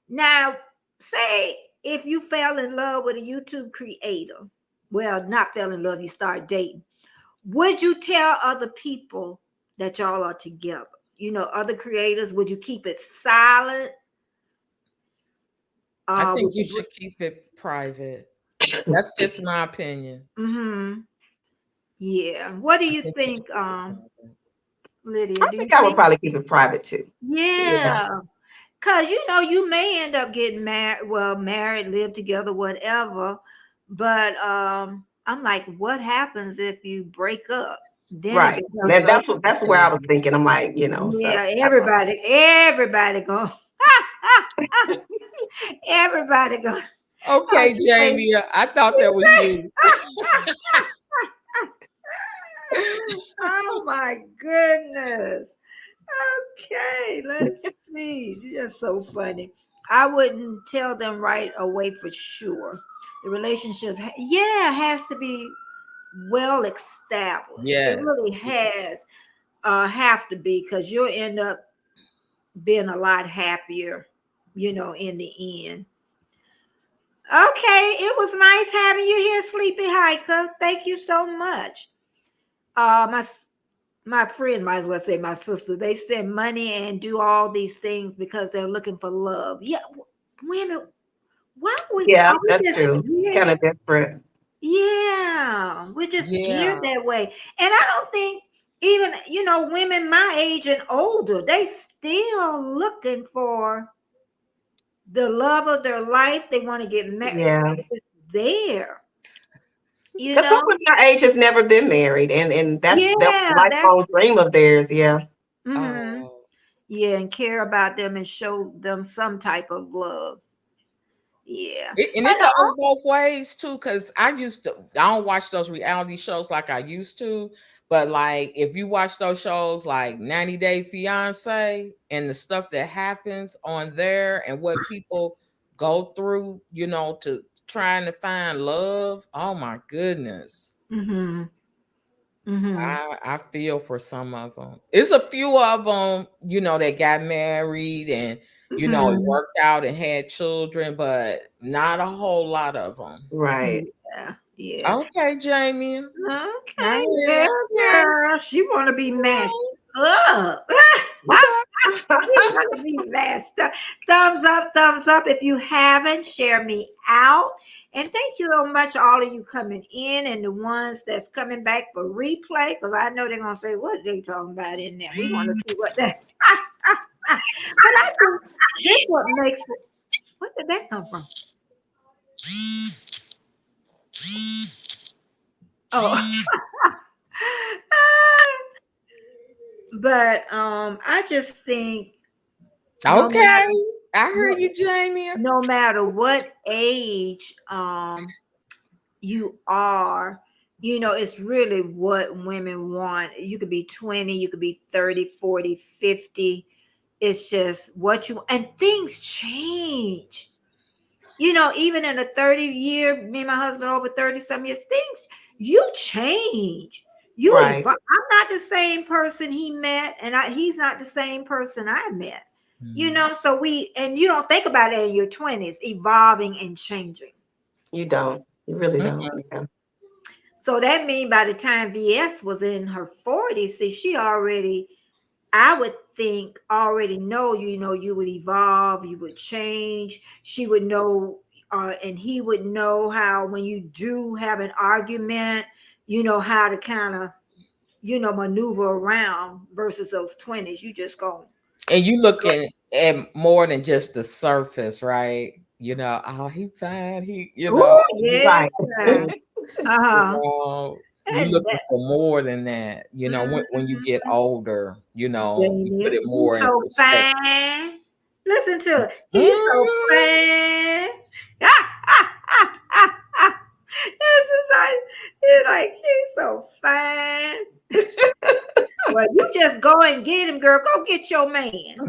Now, say if you fell in love with a YouTube creator, well, not fell in love, you start dating. Would you tell other people that y'all are together? You know, other creators, would you keep it silent? I think you should keep it private. That's just my opinion. Yeah. What do you think, Lydia? I think I would probably keep it private too. Yeah. Because, you know, you may end up getting married, live together, whatever. But I'm like, what happens if you break up? Then right. That's where I was thinking. I'm like, you know. Yeah, so everybody going. Everybody go. Okay, Jamie, I thought that was you. Oh my goodness. Okay, let's see. You're just so funny. I wouldn't tell them right away for sure. The relationship, yeah, has to be well established. It Yes. really has have to be, because you'll end up being a lot happier, in the end. Okay, it was nice having you here, Sleepy Hiker. Thank you so much. My friend, might as well say my sister, they send money and do all these things because they're looking for love. Yeah, women, why Yeah, are we that's just true. Kind geared? of different. Yeah, we're just Yeah. geared that way. And I don't think even, women my age and older, they still looking for the love of their life. They want to get married. Yeah. It's there, you Because know? someone my age has never been married, and that's a Yeah, that's lifelong dream of theirs. Yeah. hmm Oh. yeah, and care about them and show them some type of love. Yeah. And it goes both ways too, because I don't watch those reality shows like I used to, but like if you watch those shows like 90 Day Fiance and the stuff that happens on there and what people go through, to trying to find love, oh my goodness. Mm-hmm. Mm-hmm. I feel for some of them. It's a few of them, that got married and it Mm-hmm. worked out and had children, but not a whole lot of them. Right. Yeah. Yeah. Okay, Jamie. Okay. All Yeah, right. girl. She wanna be mashed up. She wanna be mashed up. Thumbs up if you haven't. Share me out. And thank you so much, all of you coming in and the ones that's coming back for replay, because I know they're gonna say, what are they talking about in there? We want to see what that. But I think this what makes it. Where did that come from? Oh. But I just think no Okay. matter I heard no, you, Jamie. no matter what age you are, it's really what women want. You could be 20, you could be 30, 40, 50. It's just what you, and things change. Even in a 30-year, me and my husband over 30 some years, things, you change. You Right. evolve. I'm not the same person he met, and he's not the same person I met. So and you don't think about it in your 20s, evolving and changing. You don't. You really don't. Mm-mm. Yeah. So that means by the time VS was in her 40s, see, she already, I would think, already know, you would evolve, you would change. She would know, and he would know how when you do have an argument, how to kind of, maneuver around versus those 20s. You just go. And you looking at more than just the surface, right? Oh, he fine. Oh, yeah. Right. Uh-huh. You And looking that, for more than that. When you get older, you put Jamie, it he's more in so perspective. fine. Listen to it. He's so Mm. fine. This is like, he's like, she's so fine. Well, you just go and get him, girl. Go get your man. Go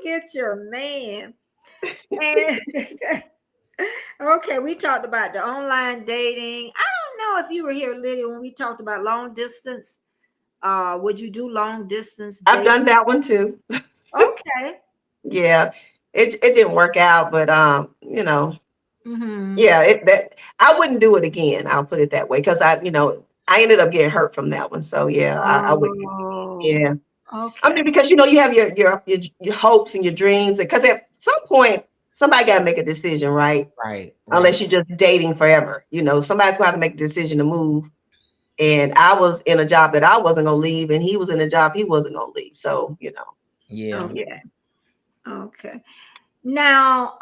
get your man. And okay, we talked about the online dating. I don't know if you were here, Lydia, when we talked about long distance. Would you do long distance I've done dating? that one too. Okay. Yeah. It didn't work out, but Mm-hmm. yeah, that I wouldn't do it again. I'll put it that way because I ended up getting hurt from that one. So yeah, I wouldn't. Oh, Yeah. I mean, okay. because you have your hopes and your dreams, because at some point somebody got to make a decision, right? Right, right. Unless you're just dating forever, somebody's going to have to make a decision to move. And I was in a job that I wasn't going to leave, and he was in a job he wasn't going to leave. So Yeah. yeah. Okay. Okay. Now,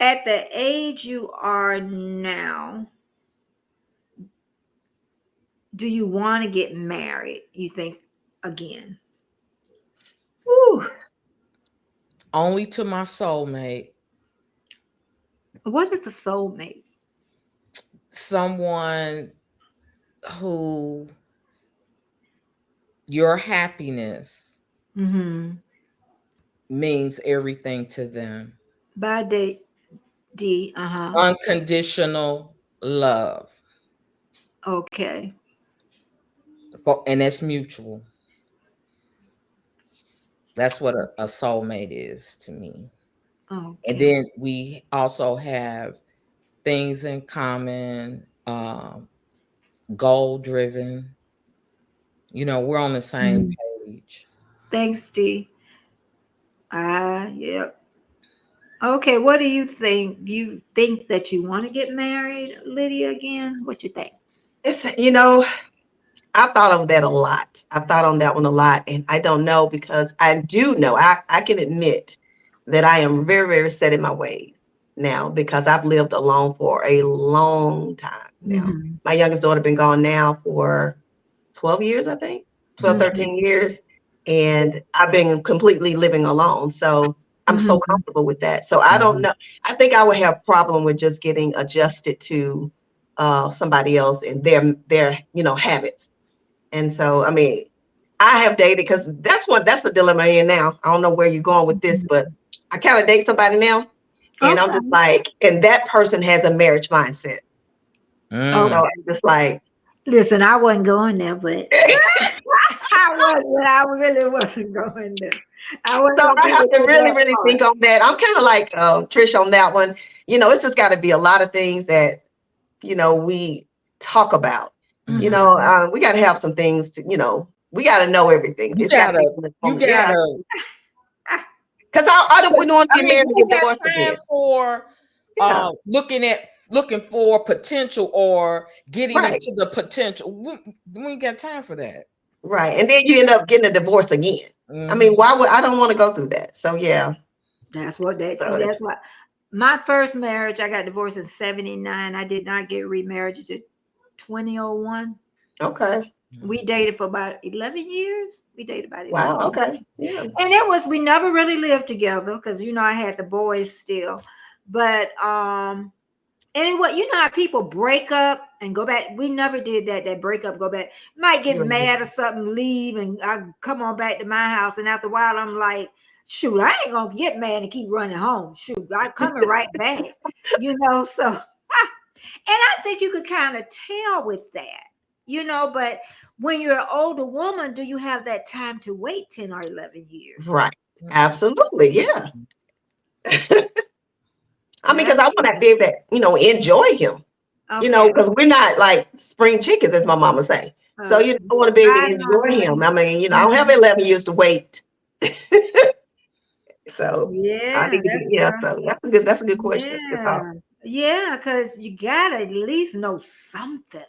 at the age you are now, do you want to get married? You think again? Whew. Only to my soulmate. What is a soulmate? Someone who your happiness means everything to them. By D. Unconditional love. Okay. And that's mutual. That's what a soulmate is to me. Okay. And then we also have things in common, goal driven. You know, we're on the same page. Thanks, D. Yep. Okay, what do you think? You think that you want to get married, Lydia, again? What you think? It's, I've thought of that a lot. I've thought on that one a lot. And I don't know, because I do know, I can admit that I am very, very set in my ways now, because I've lived alone for a long time now. My youngest daughter been gone now for 12 years, I think, 12, 13 years. And I've been completely living alone. So I'm so comfortable with that. So I don't know. I think I would have problem with just getting adjusted to somebody else and their habits. And so, I mean, I have dated, because that's the dilemma in now. I don't know where you're going with this, but I kind of date somebody now, and I'm just like, and that person has a marriage mindset. So I'm just like, listen, I wasn't going there, but I really wasn't going there. So I have to really, really think on that. I'm kind of like Trish on that one. It's just got to be a lot of things that we talk about. We got to have some things to, we got to know everything. You gotta, because I don't want to get married and get divorced again. For looking for potential or getting into the potential. We ain't got time for that. Right. And then you end up getting a divorce again. I mean, I don't want to go through that. So yeah. That's what my first marriage, I got divorced in 1979. I did not get remarried until 2001. Okay. We dated for about 11 years. We dated about 11 Wow. years. Okay. Yeah. And we never really lived together, because I had the boys still. But anyway, how people break up and go back. We never did that. That break up, go back. You might get mad or something, leave, and I come on back to my house. And after a while, I'm like, shoot, I ain't gonna get mad and keep running home. Shoot, I'm coming right back. So and I think you could kind of tell with that, but when you're an older woman, do you have that time to wait 10 or 11 years? Right. Absolutely. Yeah. I mean, because I want to be able to, enjoy him, because we're not like spring chickens, as my mama say. So, I want to be able to enjoy him. I mean, I don't have 11 years to wait. So yeah, so that's a good question. Yeah, because you gotta at least know something.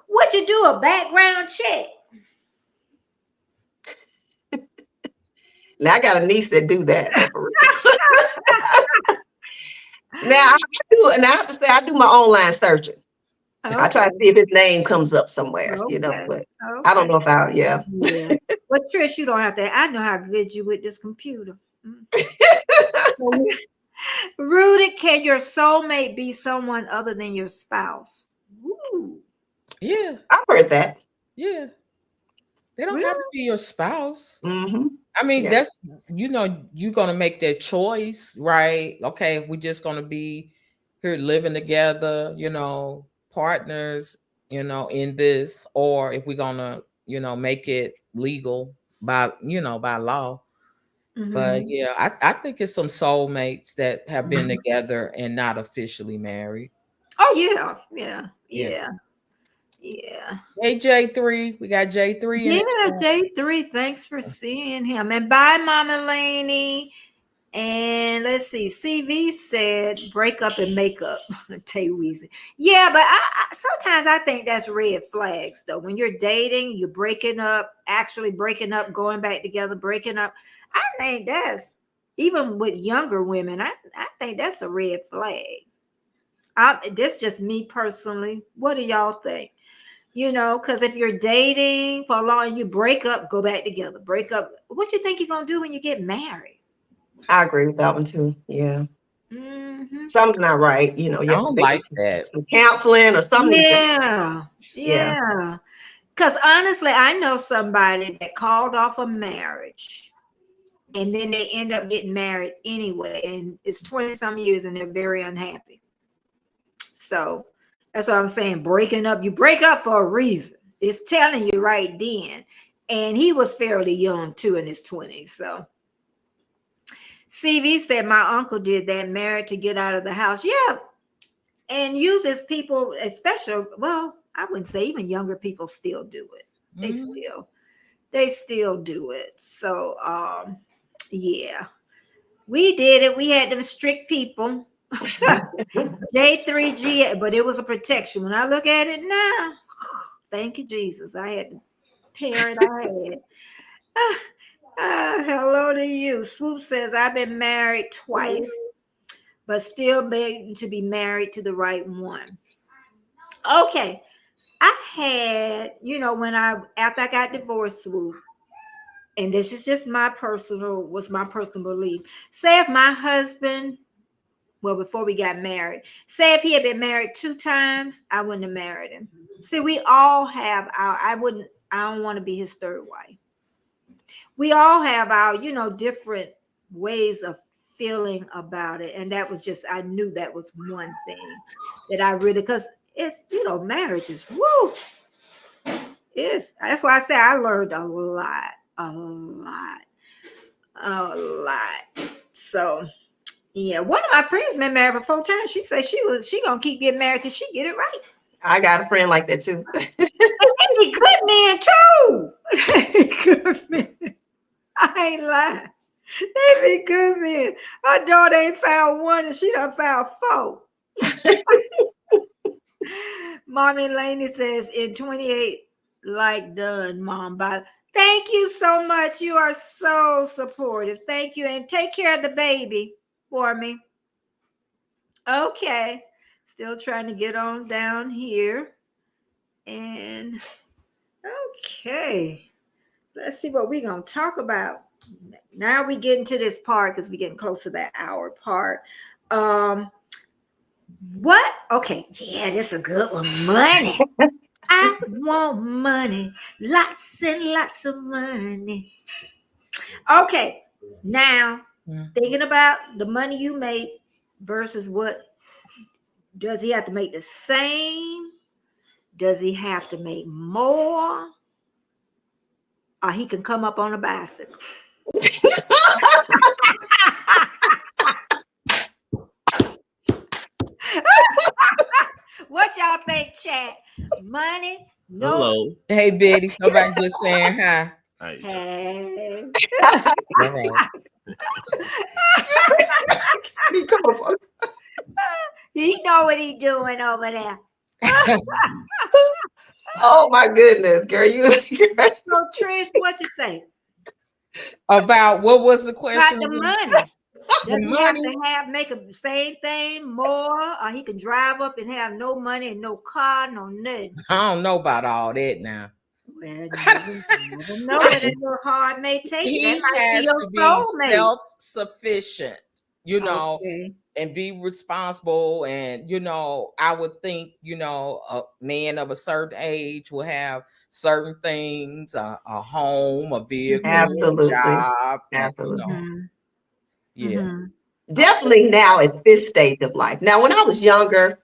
What you do, a background check? Now I got a niece that do that. Now I do, and I have to say I do my online searching. Okay. I try to see if his name comes up somewhere, but I don't know if yeah. But Trish, you don't have to. I know how good you with this computer. Rudy, can your soulmate be someone other than your spouse? Ooh. Yeah. I've heard that. Yeah. They don't have to be your spouse. I mean, that's, you're going to make that choice, right? Okay, we're just going to be here living together, partners, in this, or if we're going to, make it legal by law. But yeah, I think it's some soulmates that have been together and not officially married. Oh yeah. Hey J3, we got J3. Yeah, J3. Thanks for seeing him. And bye, Mama Laney. And let's see. CV said break up and make up. Tay Weezy. Yeah, but I sometimes I think that's red flags though. When you're dating, you're breaking up, going back together, breaking up. I think that's, even with younger women, I think that's a red flag. That's just me personally. What do y'all think? You know, because if you're dating for a long, you break up, go back together, break up. What you think you're gonna do when you get married? I agree with that one too. Yeah. Mm-hmm. Something's not right. You know, you I have to don't maybe like that. some counseling or something. Yeah, Yeah. yeah. Because honestly, I know somebody that called off a marriage and then they end up getting married anyway, and it's 20 some years and they're very unhappy. So that's what I'm saying. Breaking up, you break up for a reason. It's telling you right then. And he was fairly young too, in his 20s. So CV said my uncle did that, married to get out of the house. Yeah. And uses people, especially, well, I wouldn't say even younger people still do it. They still do it. So yeah. We did it. We had them strict people. J3G, but it was a protection. When I look at it now, thank you, Jesus. I had the parent I had. Hello to you. Swoop says, I've been married twice, but still begging to be married to the right one. Okay. I had, you know, after I got divorced, Swoop, and this is just my personal belief. Say if my husband, well, before we got married, say if he had been married 2 times, I wouldn't have married him. See, we all have I don't want to be his third wife. We all have our, you know, different ways of feeling about it. And that was just, I knew that was one thing that I really, because it's, you know, marriage is, woo. That's why I say I learned a lot. So yeah, one of my friends been married for 4 times. She said she gonna keep getting married till she get it right. I got a friend like that too. They be good men too. They be good men. I ain't lying. They be good men. Her daughter ain't found one and she done found 4. Mommy Laney says in 28, like done, Mom. Bye. Thank you so much. You are so supportive. Thank you. And take care of the baby for me. Okay. Still trying to get on down here. And okay. Let's see what we're going to talk about. Now we get into this part because we're getting close to that hour part. What? Okay. Yeah, this is a good one. Money. I want money. Lots and lots of money. Okay. Now, thinking about the money you make versus what does he have to make the same? Does he have to make more? Or he can come up on a bicycle? What y'all think, chat? Money? No. Hello. Hey, Betty. Somebody just saying hi. Hi. Hey. All right. He know what he doing over there. Oh my goodness, girl, So Trish, what you think About what was the about question? the again? money? Does The he have money? to make the same thing more, or he can drive up and have no money and no car, no nothing? I don't know about all that now. Well, you never know what a little hard may take. He That might be has your to be soulmate. self-sufficient, you know, Okay. and be responsible. And, you know, I would think, you know, a man of a certain age will have certain things, a home, a vehicle, a Absolutely. job, and, you Absolutely. know, yeah. Mhm. Definitely now at this stage of life. Now, when I was younger,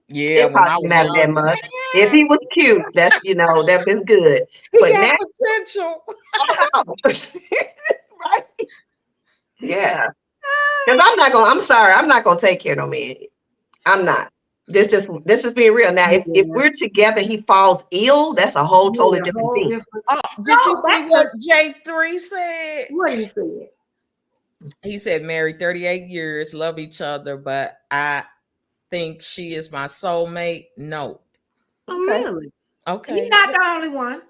Yeah, it when I probably was didn't matter that young, much. If he was cute, that's, you know, that been good. he But got now, potential. right? Yeah. Because I'm sorry, I'm not gonna take care of no man. I'm not. This is being real. Now, if Yeah. we're together, he falls ill, that's a whole totally Yeah, different whole thing. different. Oh, did you No, see that's what J3 said? what he said. He said, married 38 years, love each other, but I think she is my soulmate. No. Oh, Okay. really? Okay. He's not the only one.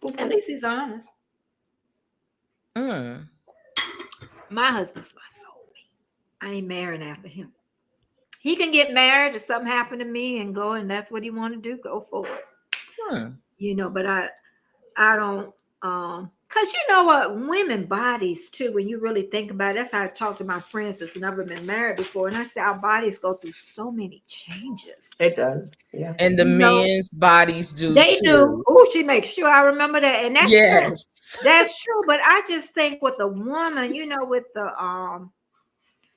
Okay. At least he's honest. Mm. My husband's my soulmate. I ain't marrying after him. He can get married if something happened to me and go, and that's what he want to do. Go for it. You know, but I don't because you know what, women bodies too, when you really think about it, that's how I talk to my friends that's never been married before, and I say our bodies go through so many changes. It does. Yeah. And the You know, men's bodies do they do. too. Oh, she makes sure I remember that, and that's true. Yes. That's true. But I just think with a woman, you know, with the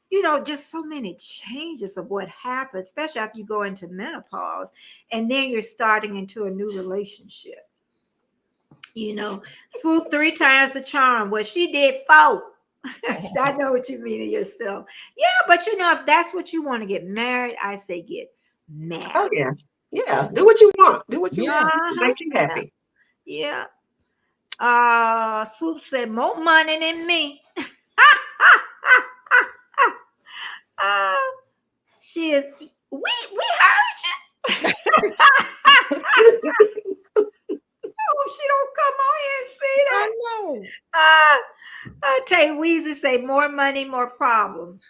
you know, just so many changes of what happens, especially after you go into menopause, and then you're starting into a new relationship. You know, swoop 3 times the charm. Well, she did 4. I know what you mean to yourself. Yeah, but you know, if that's what you want to get married, I say get married. Oh yeah. Yeah. Do what you want. Do what you Yeah. want. Make you happy. Yeah. Swoop said more money than me. uh, she is. We heard you. I hope she don't come on here and say that. I know. Tay Weezy say more money, more problems.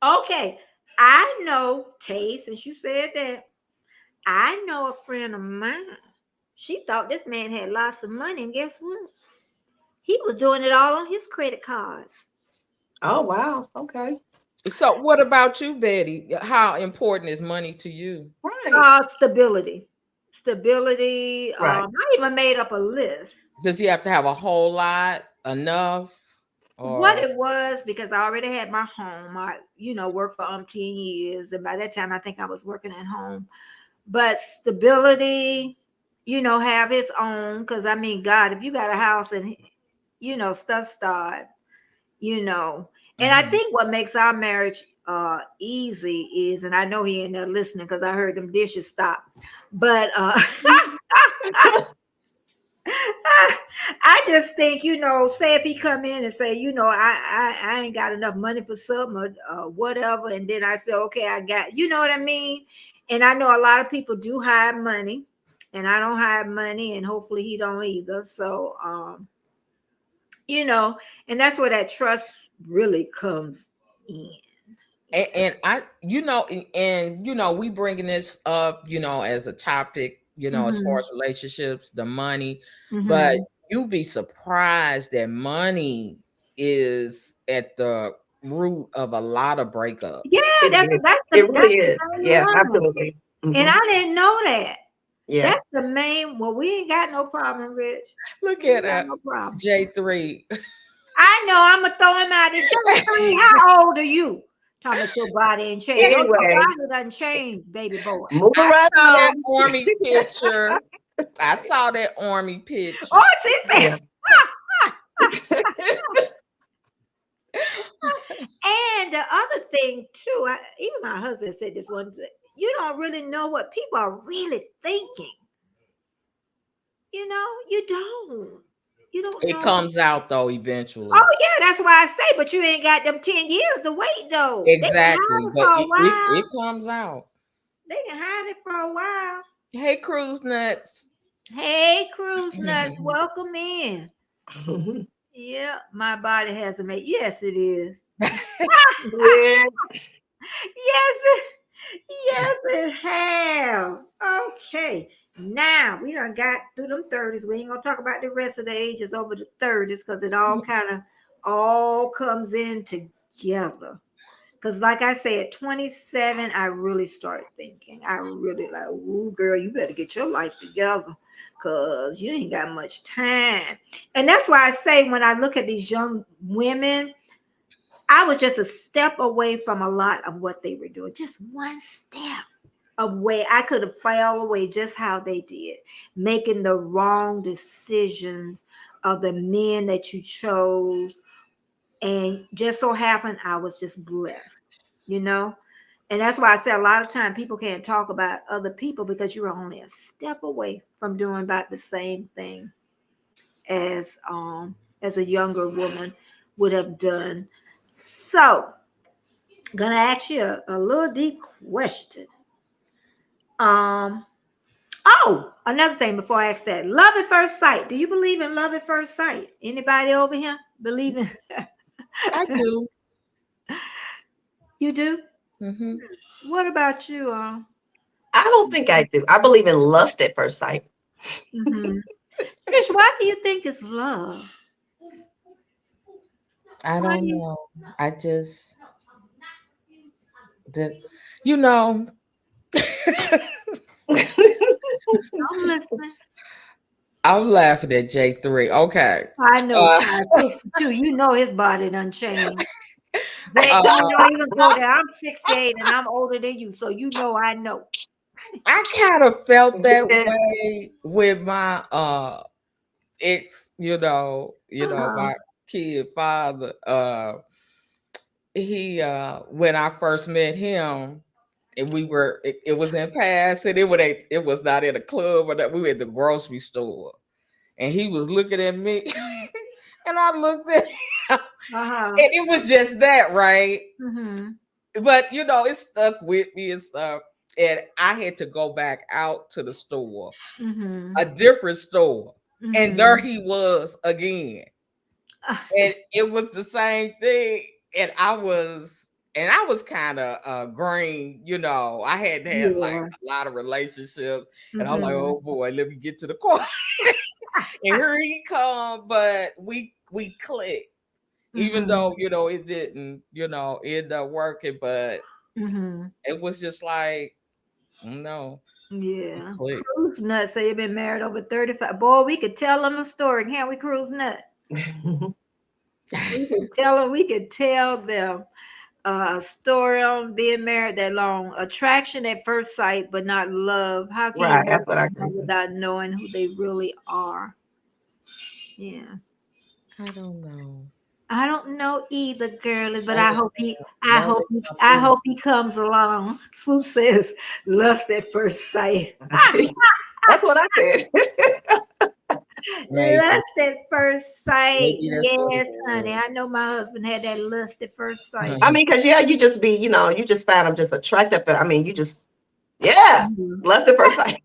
Okay, I know Tay. Since you said that, I know a friend of mine. She thought this man had lots of money, and guess what? He was doing it all on his credit cards. Oh wow. Okay. So what about you, Betty? How important is money to you? Right. Stability. Stability. Right. I even made up a list. Does he have to have a whole lot, enough? What Or it was, because I already had my home. I, you know, worked for 10 years, and by that time I think I was working at home. But stability, you know, have his own. Because I mean, God, if you got a house and you know stuff start, you know, and I think what makes our marriage easy is, and I know he ain't there listening because I heard them dishes stop, but I just think, you know, say if he come in and say, you know, I ain't got enough money for something or whatever, and then I say, okay, I got, you know what I mean? And I know a lot of people do hide money, and I don't hide money, and hopefully he don't either. So, you know, and that's where that trust really comes in. and I, you know, and you know, we bringing this up, you know, as a topic, you know, as far as relationships, the money, but you'll be surprised that money is at the root of a lot of breakups. Yeah, It that's is. that's It the that's really is. the main Yeah, one. absolutely. And I didn't know that. Yeah. That's the main. Well, we ain't got no problem, Rich. Look We at ain't got that. no problem. J3. I know. I'm gonna throw him out there. J3, how old are you? Talking about your body ain't changed. Your Anyway, body doesn't change, baby boy. moving I right saw that on. army picture. I saw that army picture. Oh, she said. Yeah. And the other thing too, even my husband said this one. You don't really know what people are really thinking. You know, you don't. You don't It know. comes out though eventually. Oh yeah, that's why I say. But you ain't got them 10 years to wait though. They can Exactly, hide it but for a while. it comes out. They can hide it for a while. Hey, Cruise Nuts. Hey, Cruise Nuts, welcome in. Yeah, my body has a mate. Yes, it is. Yeah. Yes, it have. Okay, now we done got through them 30s. We ain't gonna talk about the rest of the ages over the 30s because it all kind of all comes in together. Because like I said, at 27, I really started thinking. I really like, ooh, girl, you better get your life together because you ain't got much time. And that's why I say when I look at these young women, I was just a step away from a lot of what they were doing. Just one step away. I could have fell away just how they did, making the wrong decisions of the men that you chose. And just so happened, I was just blessed, you know? And that's why I say a lot of time people can't talk about other people because you're only a step away from doing about the same thing as a younger woman would have done. So, gonna ask you a little deep question. Oh, another thing before I ask that. Love at first sight. Do you believe in love at first sight? Anybody over here believe in? I do. You do? Mm-hmm. What about you? I don't think I do. I believe in lust at first sight. Mm-hmm. Trish, why do you think it's love? I Why don't do you? know. I just did, you know. I'm listening. I'm laughing at J3. Okay. I know Uh, size 62. You know his body done changed. Jay, uh, don't even go there. I'm 68 and I'm older than you, so you know I know. I kind of felt that Yeah. way with my ex, Uh-huh. my kid father. He when I first met him, and it was in passing. It was not in a club or that. We were at the grocery store, and he was looking at me, and I looked at him, and Uh-huh. it was just that, right? Mm-hmm. But it stuck with me and stuff. And I had to go back out to the store, Mm-hmm. a different store, and there Mm-hmm. he was again, and it was the same thing. And I was kind of green, I hadn't had like Yeah. a lot of relationships, and I'm like, Mm-hmm. oh boy, let me get to the car. And here he come, but we clicked, even Mm-hmm. though it didn't end up working, but Mm-hmm. it was just like, no, we Yeah. clicked. Cruise Nut say you've been married over 35. Boy, we could tell them a story, can't we, Cruise Nut? We could tell them a story on being married that long. Attraction at first sight, but not love. How can you Right. love That's what I agree someone with. without knowing who they really are? Yeah. I don't know. I don't know either, girlie, but That I was hope he the I moment hope he come I through. hope he comes along. Swoop says lust at first sight. That's what I said. Maybe, Lust at first sight. maybe that's what it Yes, honey. was. I know my husband had that lust at first sight. I mean, because, yeah, you just be, you just find them just attractive. I mean, you just, yeah, Mhm. love the first sight.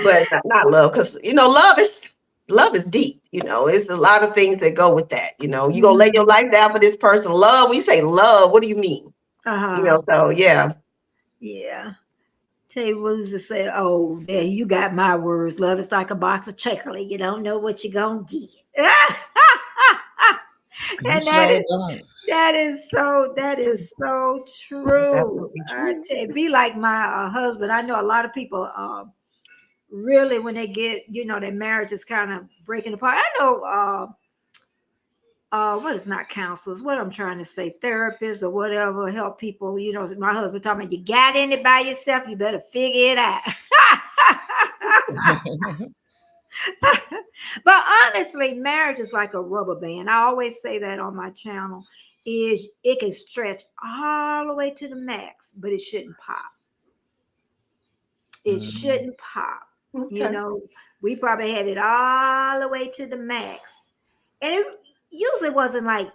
But not love, because, love is deep. It's a lot of things that go with that. You gonna lay your Mhm. life down for this person. Love, when you say love, what do you mean? Uh-huh. So yeah. Yeah. Tell you what to say, oh, there you got my words. Love is like a box of chocolate. You don't know what you're gonna get. You And that sure is don't. that is so true. Definitely I true. tell you, be like my husband. I know a lot of people really when they get, their marriage is kind of breaking apart. I know what is not counselors, what I'm trying to say, therapists or whatever, help people. My husband told me, you got in it by yourself, you better figure it out. But honestly, marriage is like a rubber band. I always say that on my channel, is it can stretch all the way to the max, but it shouldn't pop. It Mm. shouldn't pop. You Okay. know, we probably had it all the way to the max. And it usually wasn't like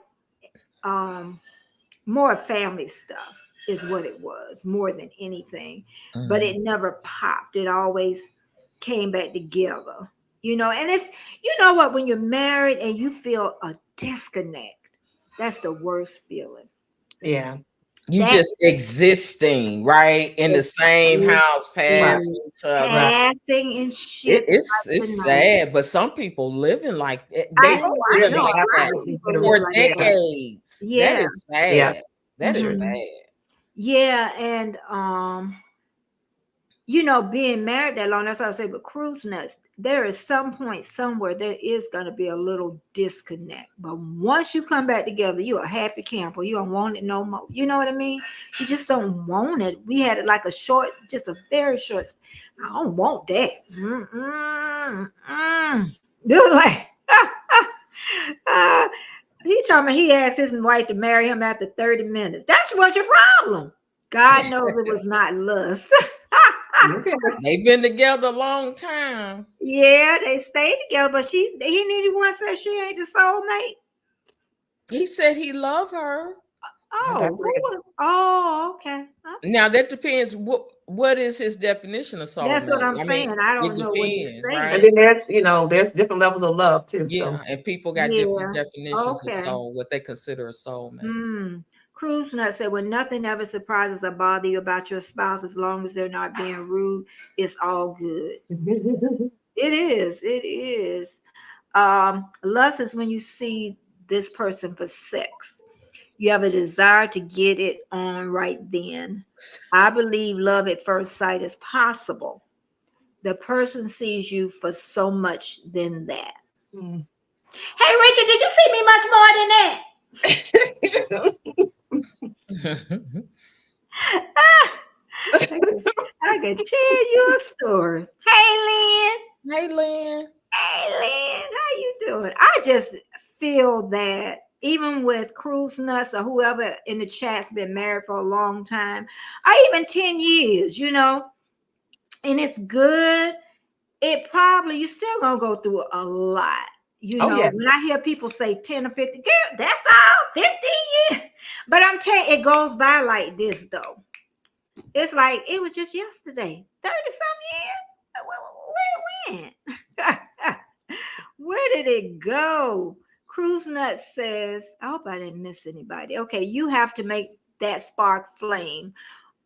um more family stuff is what it was more than anything, but Mm. it never popped. It always came back together, and it's, what, when you're married and you feel a disconnect, that's the worst feeling. Yeah. You That just existing, right, in the same house, Right. passing each other. Right. passing and shit like the It's night. sad, but some people living like I they know, live I Yeah, know they like a lot that of absolutely people do. live for like Yeah. that. decades. That Yeah. is Yeah. sad. That is Mhm. sad. Yeah, and being married that long, that's how I say, but cruise nuts, there is some point somewhere there is going to be a little disconnect. But once you come back together, you're a happy camper. You don't want it no more. You know what I mean? You just don't want it. We had it like just a very short. I don't want that. They're like, uh, he told me he asked his wife to marry him after 30 minutes. That's what's your problem. God knows it was not lust. Okay. They've been together a long time. Yeah, they stayed together, but he needed one said she ain't the soulmate. He said he loved her. Oh, That's who real. was? Oh, okay. Now that depends. What is his definition of That's what soulmate? I'm I mean, saying. I it don't know what he's depends, And saying. right? then there's different levels of love too. Yeah, So and people got different Yeah. definitions of Okay. soul, what they consider a soulmate. Hmm. Cruise Nut said, when nothing ever surprises or bother you about your spouse, as long as they're not being rude, it's all good. It is. It is. Lust is when you see this person for sex. You have a desire to get it on right then. I believe love at first sight is possible. The person sees you for so much than that. Mm. Hey, Richard, did you see me much more than that? I could tell you a story. Hey, Lynn. Hey, Lynn. Hey, Lynn. How you doing? I just feel that even with Cruise Nuts or whoever in the chat's been married for a long time, or even 10 years, you know, and it's good, it probably, you're still going to go through a lot. You know, yeah. when I hear people say 10 or 50, girl, that's all, 15 years. But I'm telling you, it goes by like this, though. It's like, it was just yesterday, 30-some years. Where it went? Where did it go? Cruise Nut says, I hope I didn't miss anybody. Okay, you have to make that spark flame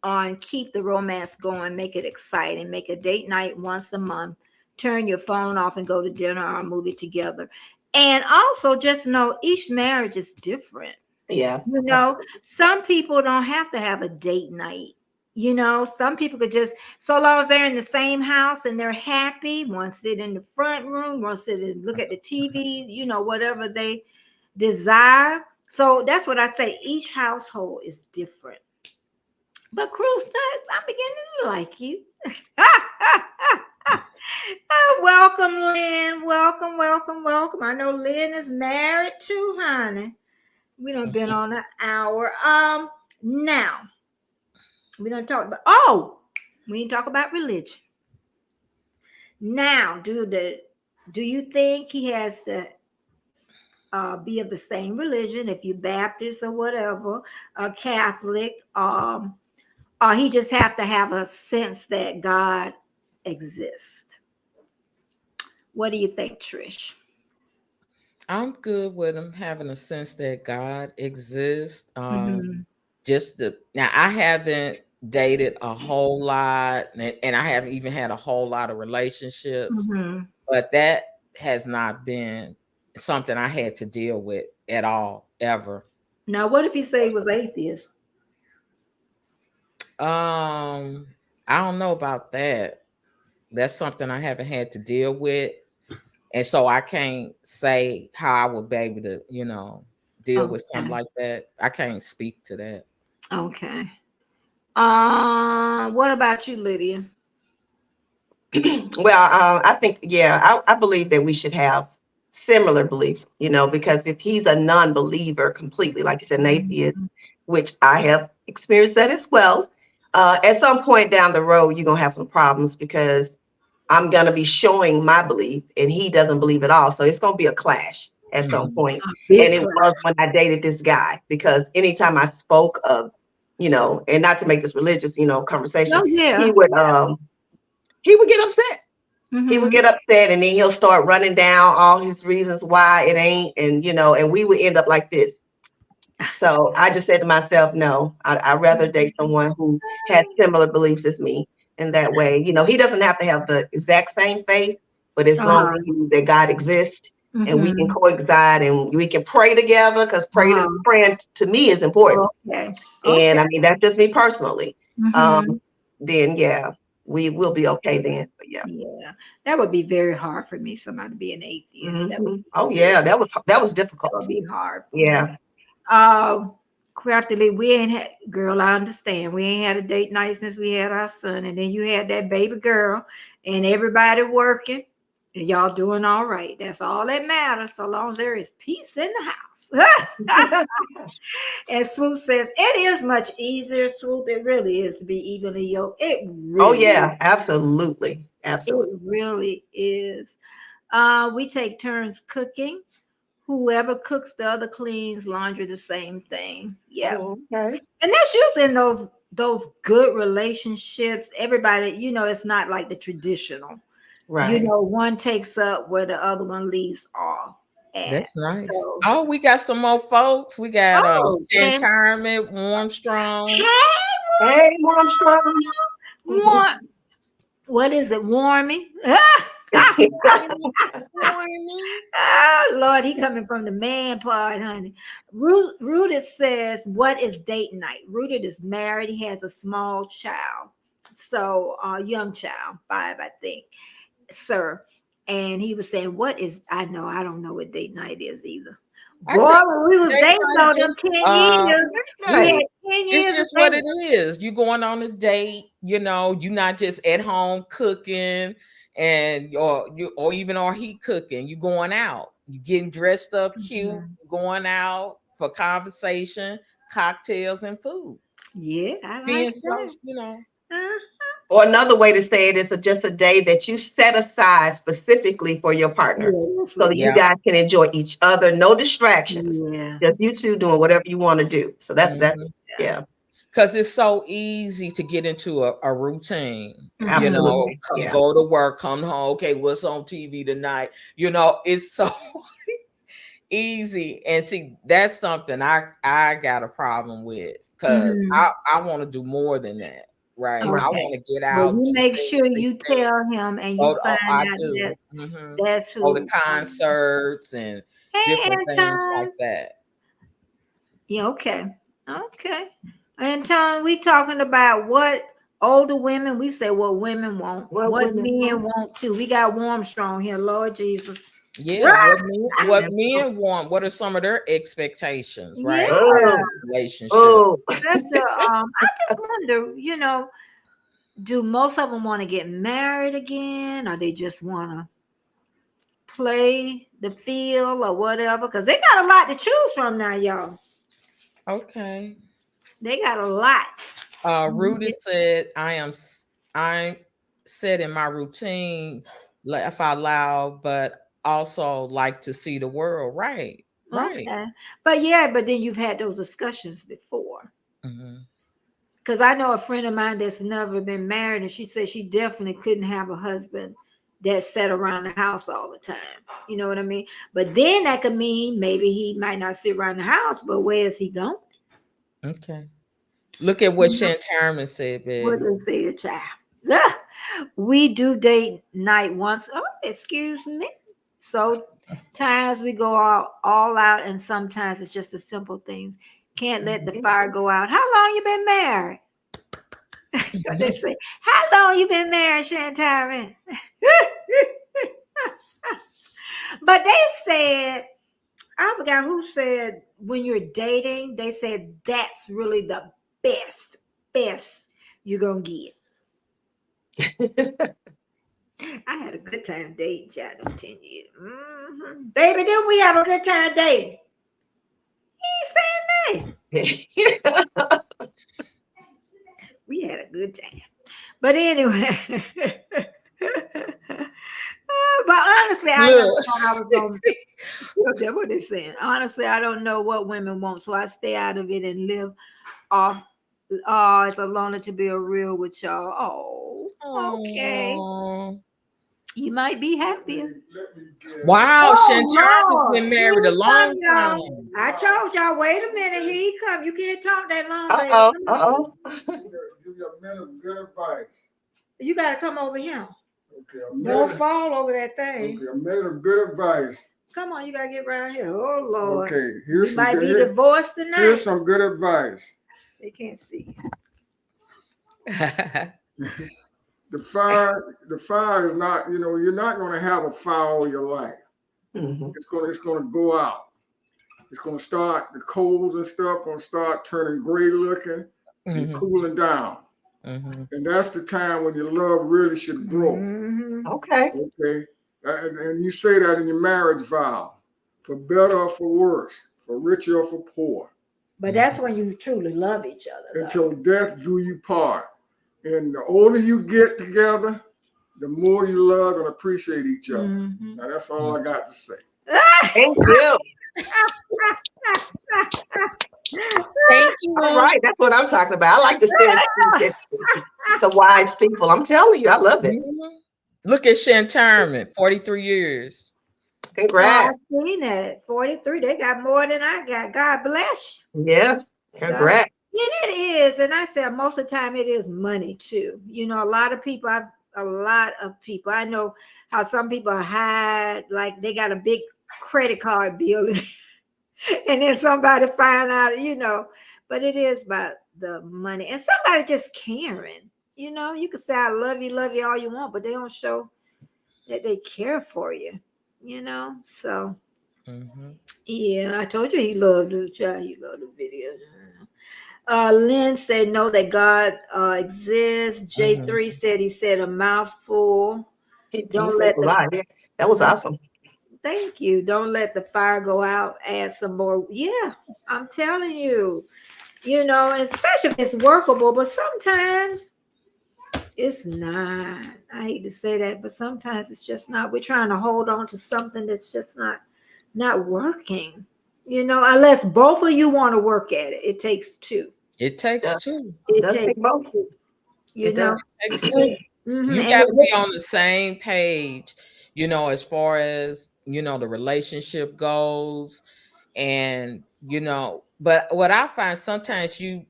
on, keep the romance going, make it exciting, make a date night once a month, turn your phone off and go to dinner or a movie together. And also just know each marriage is different. Yeah. You know, some people don't have to have a date night. You know, some people could just, so long as they're in the same house and they're happy, one sit in the front room, one sit and look at the TV, you know, whatever they desire. So that's what I say. Each household is different. But Cruise Nuts, I'm beginning to like you. Welcome, Lynn. Welcome, welcome, welcome. I know Lynn is married too, honey. We done been on an hour. Now we done talk about, we didn't talk about religion. Now, do you think he has to be of the same religion, if you Baptist or whatever, or Catholic, or he just have to have a sense that God exists? What do you think, Trish? I'm good with him having a sense that God exists. Mm-hmm. Now I haven't dated a whole lot, and I haven't even had a whole lot of relationships, Mm-hmm. but that has not been something I had to deal with at all, ever. Now, what if he say he was atheist? I don't know about that. That's something I haven't had to deal with. And so I can't say how I would be able to, deal with something like that. I can't speak to that. Okay. What about you, Lydia? Well, I think, I believe that we should have similar beliefs, because if he's a non-believer completely, like you said, an atheist, which I have experienced that as well, at some point down the road, you're going to have some problems because I'm going to be showing my belief and he doesn't believe at all. So it's going to be a clash at some point. And it was when I dated this guy, because anytime I spoke of, and not to make this religious, conversation, he would get upset. Mm-hmm. He would get upset and then he'll start running down all his reasons why it ain't. And, and we would end up like this. So I just said to myself, no, I'd rather date someone who has similar beliefs as me. In that way, he doesn't have to have the exact same faith, but as long as he knows that God exists and we can coexist and we can pray together, because praying to me is important. And I mean, that's just me personally. Then we will be okay then. But yeah, that would be very hard for me. Somebody to be an atheist. That would that was difficult. That would be hard. Yeah. Craftily, we ain't had, girl, I understand. We ain't had a date night since we had our son. And then you had that baby girl and everybody working and y'all doing all right. That's all that matters, so long as there is peace in the house. And Swoop says, it is much easier, Swoop. It really is to be evenly yoked. It really absolutely. Absolutely. It really is. We take turns cooking. Whoever cooks, the other cleans, laundry, the same thing. Yeah. Okay. And that's usually in those good relationships. Everybody, it's not like the traditional. Right. One takes up where the other one leaves off. And That's nice. so, Oh, we got some more folks. We got and Shantarmit, Warmstrong. Hey, Armstrong. what is it? Warming? Oh, Lord, he coming from the man part, honey. Rooted says, what is date night? Rooted is married. He has a small child. So young child, 5, I think, sir. And he was saying, what is, I don't know what date night is either. Boy, when we was dating on them 10 years, we had 10 years. It's just what it is. You going on a date, you're not just at home cooking or he cooking. You going out, you getting dressed up cute, going out for conversation, cocktails, and food. Yeah, I like being that. Or another way to say it is just a day that you set aside specifically for your partner. So you guys can enjoy each other, no distractions. Just you two doing whatever you want to do. So that's because it's so easy to get into a routine. Absolutely. Go to work, come home. Okay, what's on TV tonight? It's so easy. And see, that's something I got a problem with, because I want to do more than that. Right. Okay. I want to get out. Well, you make sure you tell him and you find out that's who. Go to concerts and different things like that. Yeah, okay. Anton, we talking about what older women, we say what women want, what men want too. We got Warmstrong here, Lord Jesus. Yeah, what men want, what are some of their expectations, right? Relationship. I just wonder, do most of them want to get married again, or they just want to play the field or whatever? Because they got a lot to choose from now, y'all. Okay. They got a lot. Rudy said, I'm set in my routine, laugh out loud, but also like to see the world. Right. Okay. But then you've had those discussions before. Because I know a friend of mine that's never been married, and she said she definitely couldn't have a husband that sat around the house all the time. You know what I mean? But then that could mean maybe he might not sit around the house, but where is he going? Okay. Look at what Shantarman said, baby. What did say, child? We do date night once. Oh, excuse me. So times we go all out, and sometimes it's just the simple things. Can't let the fire go out. How long you been married? They say, how long you been married, Shantarman? But they said, I forgot who said, when you're dating, they said that's really the best you're gonna get. I had a good time dating, child, in 10 years. Baby, didn't we have a good time dating? He ain't saying that. We had a good time. But anyway. But honestly, I never thought I was going to. That's what they're saying. Honestly, I don't know what women want, so I stay out of it and live off. Oh, it's a loner to be real with y'all. Oh, okay. You might be happier. Wow, Shantarman's been married a long time. I told y'all, wait a minute, here he come. You can't talk that long. Give your men of good advice. You got to come over here. Okay, don't fall over that thing. Okay, a man of good advice. Come on, you got to get around here. Oh, Lord. Okay, you might be divorced tonight. Here's some good advice. They can't see. The fire is not, you're not going to have a fire all your life. It's going to go out. It's going to start, the coals and stuff going to start turning gray looking and cooling down. And that's the time when your love really should grow. Okay. And you say that in your marriage vow, for better or for worse, for richer or for poor. But that's when you truly love each other. Until death do you part. And the older you get together, the more you love and appreciate each other. Now that's all I got to say. Thank you. Thank you. All right, that's what I'm talking about. I like to say the wise people. I'm telling you, I love it. Look at Shantarman, 43 years. Congrats. I've seen that. 43. They got more than I got. God bless you. Yeah. Congrats. And it is. And I said most of the time it is money too. You know, a lot of people, I know how some people hide, like they got a big credit card bill and then somebody find out, you know, but it is about the money and somebody just caring. You know, you can say I love you all you want, but they don't show that they care for you, you know. So yeah, I told you he loved the child, he loved the video. Lynn said know that God exists. J3 said he said a mouthful. Don't let the that was awesome. Thank you. Don't let the fire go out. Add some more. Yeah, I'm telling you, you know, especially if it's workable, but sometimes it's not. I hate to say that, but sometimes it's just not. We're trying to hold on to something that's just not working. You know, unless both of you want to work at it. It takes two. It takes two. It takes both. You know, it takes two. You got to be on the same page, you know, as far as, you know, the relationship goes. And, you know, but what I find sometimes you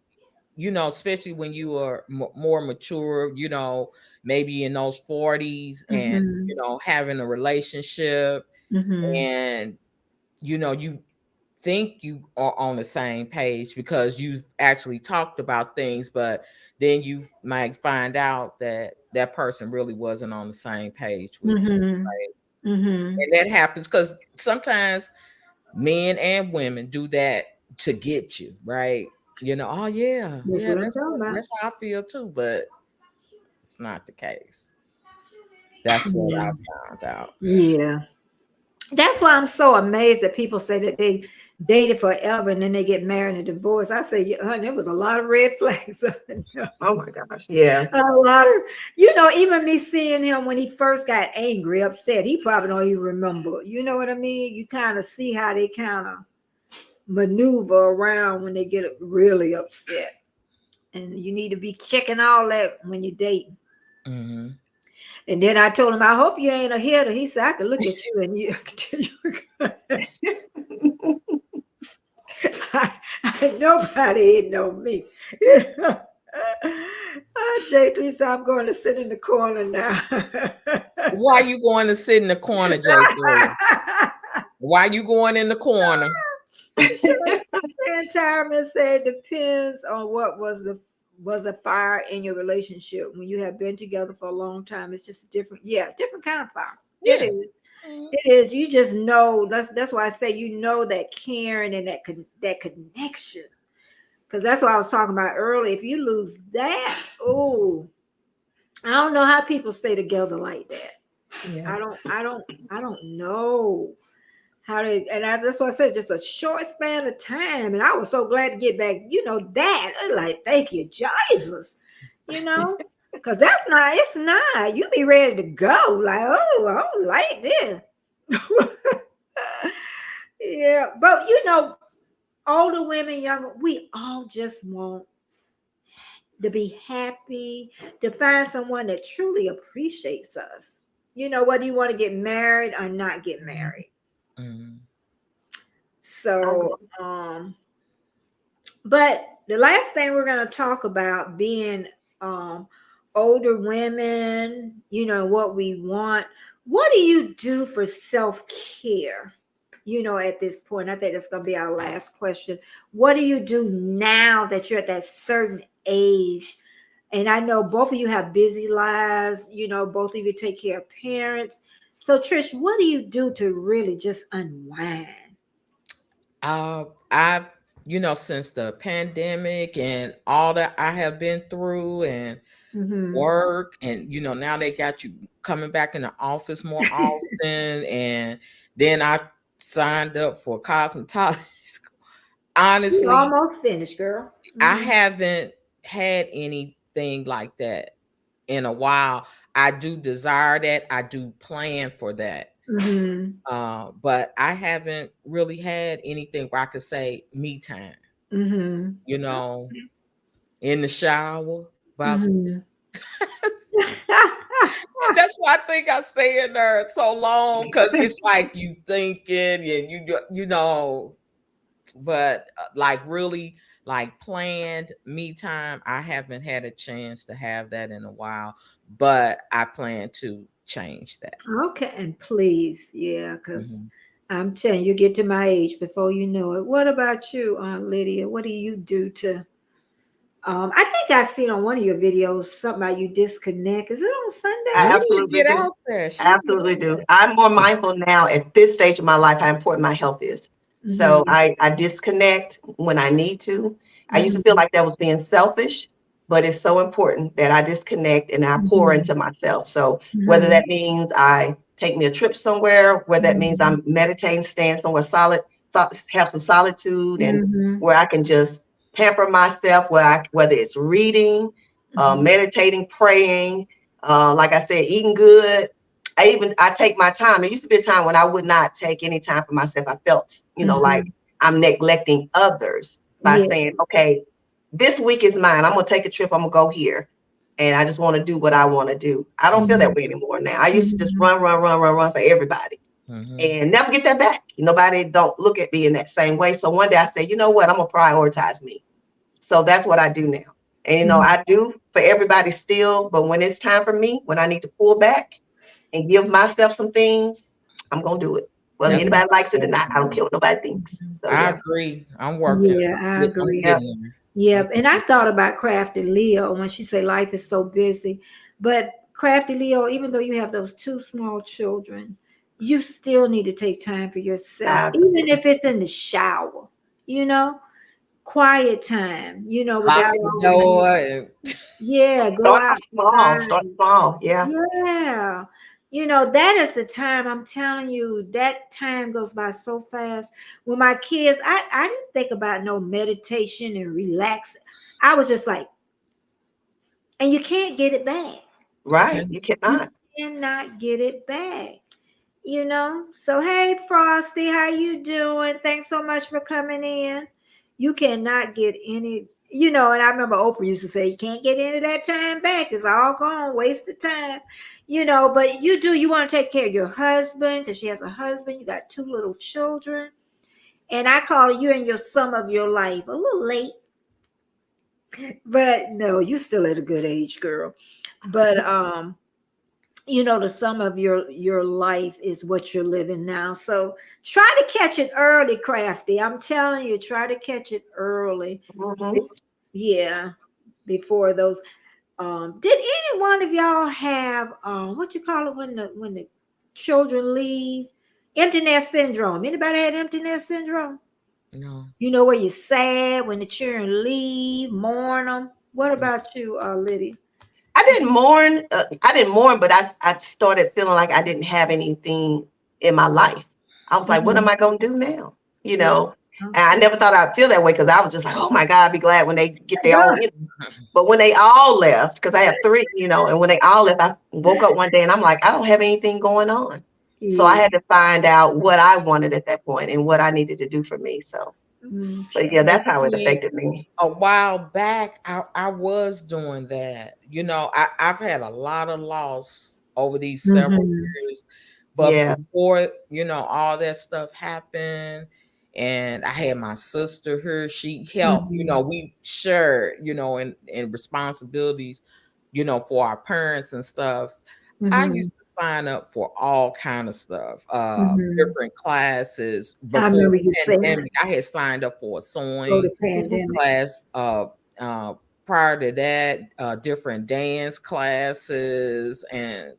know, especially when you are more mature, you know, maybe in those 40s and, you know, having a relationship and, you know, you think you are on the same page because you've actually talked about things, but then you might find out that that person really wasn't on the same page with you. Right? And that happens because sometimes men and women do that to get you, right? You know, oh yeah, that's how I feel too, but it's not the case. That's what I found out. Yeah. That's why I'm so amazed that people say that they dated forever and then they get married and divorced. I say, yeah, honey, there was a lot of red flags. Oh my gosh. Yeah. A lot of, you know, even me seeing him when he first got angry, upset, he probably don't even remember. You know what I mean? You kind of see how they kind of maneuver around when they get really upset. And you need to be checking all that when you date. And then I told him, I hope you ain't a hitter. He said, I can look at you and you nobody ain't know me. J3 said, I'm going to sit in the corner now. Why you going to sit in the corner, J3? Why you going in the corner? Retirement said depends on what was a fire in your relationship. When you have been together for a long time, it's just different. Yeah, different kind of fire. Yeah. It is. It is. You just know. That's why I say you know that caring and that connection. Because that's what I was talking about earlier. If you lose that, oh, I don't know how people stay together like that. Yeah. I don't know how to, and that's why I said just a short span of time. And I was so glad to get back, you know, that. Like, thank you, Jesus. You know, because it's not. You be ready to go. Like, oh, I don't like this. Yeah. But you know, older women, younger, we all just want to be happy, to find someone that truly appreciates us. You know, whether you want to get married or not get married. So, but the last thing we're going to talk about being older women, you know, what we want. What do you do for self-care? You know, at this point, I think that's going to be our last question. What do you do now that you're at that certain age? And I know both of you have busy lives, you know, both of you take care of parents. So Trish, what do you do to really just unwind? I've, you know, since the pandemic and all that I have been through and work, and you know, now they got you coming back in the office more often, and then I signed up for cosmetology school. Honestly, you almost finished, girl. I haven't had anything like that in a while. I do desire that. I do plan for that. But I haven't really had anything where I could say me time. You know, in the shower. That's why I think I stay in there so long, because it's like you thinking and you know, but like really like planned me time, I haven't had a chance to have that in a while, but I plan to change that. Okay, and please, yeah, because Mhm. I'm telling you, get to my age before you know it. What about you, Aunt Lydia? What do you do to? I think I've seen on one of your videos something about you disconnect. Is it on I Sunday? Lydia absolutely get do. out there. She Absolutely do. I'm more mindful now at this stage of my life how important my health is. So Mm-hmm. I disconnect when I need to. I used to feel Mm-hmm. like that was being selfish, but it's so important that I disconnect and I pour Mm-hmm. into myself. So whether Mm-hmm. that means I take me a trip somewhere, whether that means Mm-hmm. I'm meditating, stand somewhere solid, have some solitude, and Mm-hmm. where I can just pamper myself, whether it's reading, Mm-hmm. meditating, praying, like I said, eating good. I take my time. There used to be a time when I would not take any time for myself. I felt, like Mm-hmm. I'm neglecting others by Yeah. saying, okay, this week is mine. I'm gonna take a trip. I'm gonna go here. And I just want to do what I want to do. I don't feel Mm-hmm. that way anymore now. I used to just Mm-hmm. run for everybody Mhm. and never get that back. Nobody don't look at me in that same way. So one day I said, you know what? I'm gonna prioritize me. So that's what I do now. And I do for everybody still, but when it's time for me, when I need to pull back and give myself some things, I'm gonna do it. Whether That's anybody likes it or important. not, I don't care what nobody thinks. So I yeah. agree. I'm working. Yeah, I I'm agree. Yeah. getting there. Yeah, and I thought about Crafty Leo when she said life is so busy. But Crafty Leo, even though you have those two small children, you still need to take time for yourself, even Absolutely. if it's in the shower, you know, quiet time, Lock without the all the door noise. and Yeah, go Start off small. Start outside. small. Yeah. Yeah. That is the time I'm telling you, that time goes by so fast. When my kids, I didn't think about no meditation and relax. I was just like, and you can't get it back. Right. okay. You You cannot. cannot get it back. So hey Frosty, how you doing? Thanks so much for coming in. You cannot get any, and I remember Oprah used to say you can't get any of that time back. It's all gone, wasted time. But you want to take care of your husband because she has a husband, you got two little children. And I call it, you're in your sum of your life. A little late, but no, you still at a good age, girl. But the sum of your life is what you're living now. So try to catch it early, Crafty. I'm telling you, try to catch it early. Mhm. Yeah, before those. Did any one of y'all have what you call it when the children leave? Empty nest syndrome. Anybody had empty nest syndrome? No. Where you're sad when the children leave, mourn them. What about you, Lydia? I didn't mourn. But I started feeling like I didn't have anything in my life. I was like, what Mhm. am I going to do now? Yeah. And I Okay. never thought I'd feel that way because I was just like, oh my God, I'd be glad when they get their own. Good. But when they all left, because I have three, and when they all left, I woke up one day and I'm like, I don't have anything going on. So I Yeah. had to find out what I wanted at that point and what I needed to do for me. So, but yeah, And that's how it see, affected me. a while back, I was doing that. I've had a lot of loss over these several Mhm. years, but Yeah. before all that stuff happened, and I had my sister here, she helped. Mhm. We shared, in responsibilities, for our parents and stuff. I used Mhm. to sign up for all kind of stuff, Mhm. different classes. I Before remember the you saying pandemic, I had signed up for a go sewing to pandemic. class. Uh, Prior to that, different dance classes and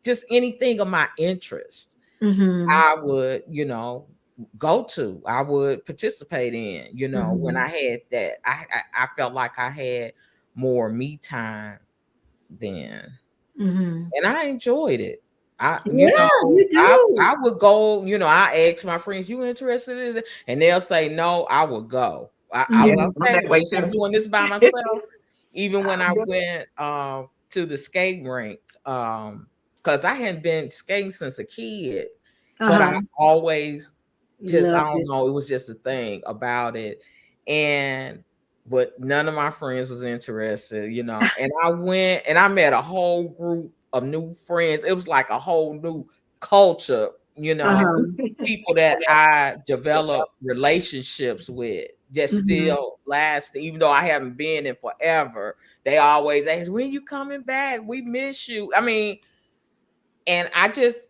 just anything of my interest, Mhm. I would, go to. I would participate in. When Mhm. I had that, I felt like I had more me time then, Mhm. and I enjoyed it. Yeah, you do. I would go, I ask my friends, you interested in this? And they'll say no, I would go. I Yeah. would, Mhm. I'm okay, that way guess I'm too. doing this by myself. Even when I Yeah. went to the skate rink, because I hadn't been skating since a kid, but I Uh-huh. always You just, I loved don't it. know, it was just a thing about it. And but none of my friends was interested, you know. And I went and I met a whole group of new friends. It was like a whole new culture, you know, people that I developed relationships with that still last, even though I haven't been in forever. They always ask, when you coming back? We miss you. I mean, and I just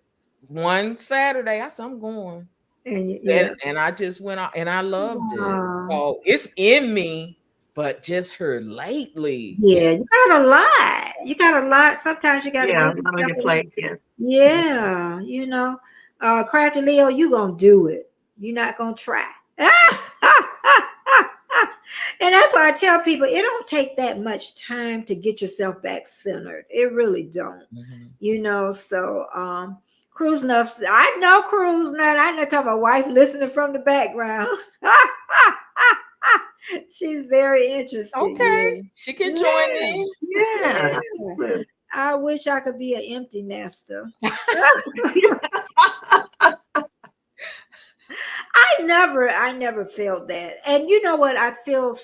one Saturday, I said, I'm going. And I just went out and I loved it. So it's in me, but just her lately. Yeah, you got a lot. You got a lot. Sometimes you got to get on your plate. Yeah, you know, Crafty Leo, you gonna do it. You're not gonna try. And that's why I tell people it don't take that much time to get yourself back centered. It really don't. You know, so Cruise Nuts, I know Cruise Nut. I know talking about wife listening from the background. She's very interested. Okay, she can join in. Yeah. I wish I could be an empty nester. I never felt that. And you know what? I feel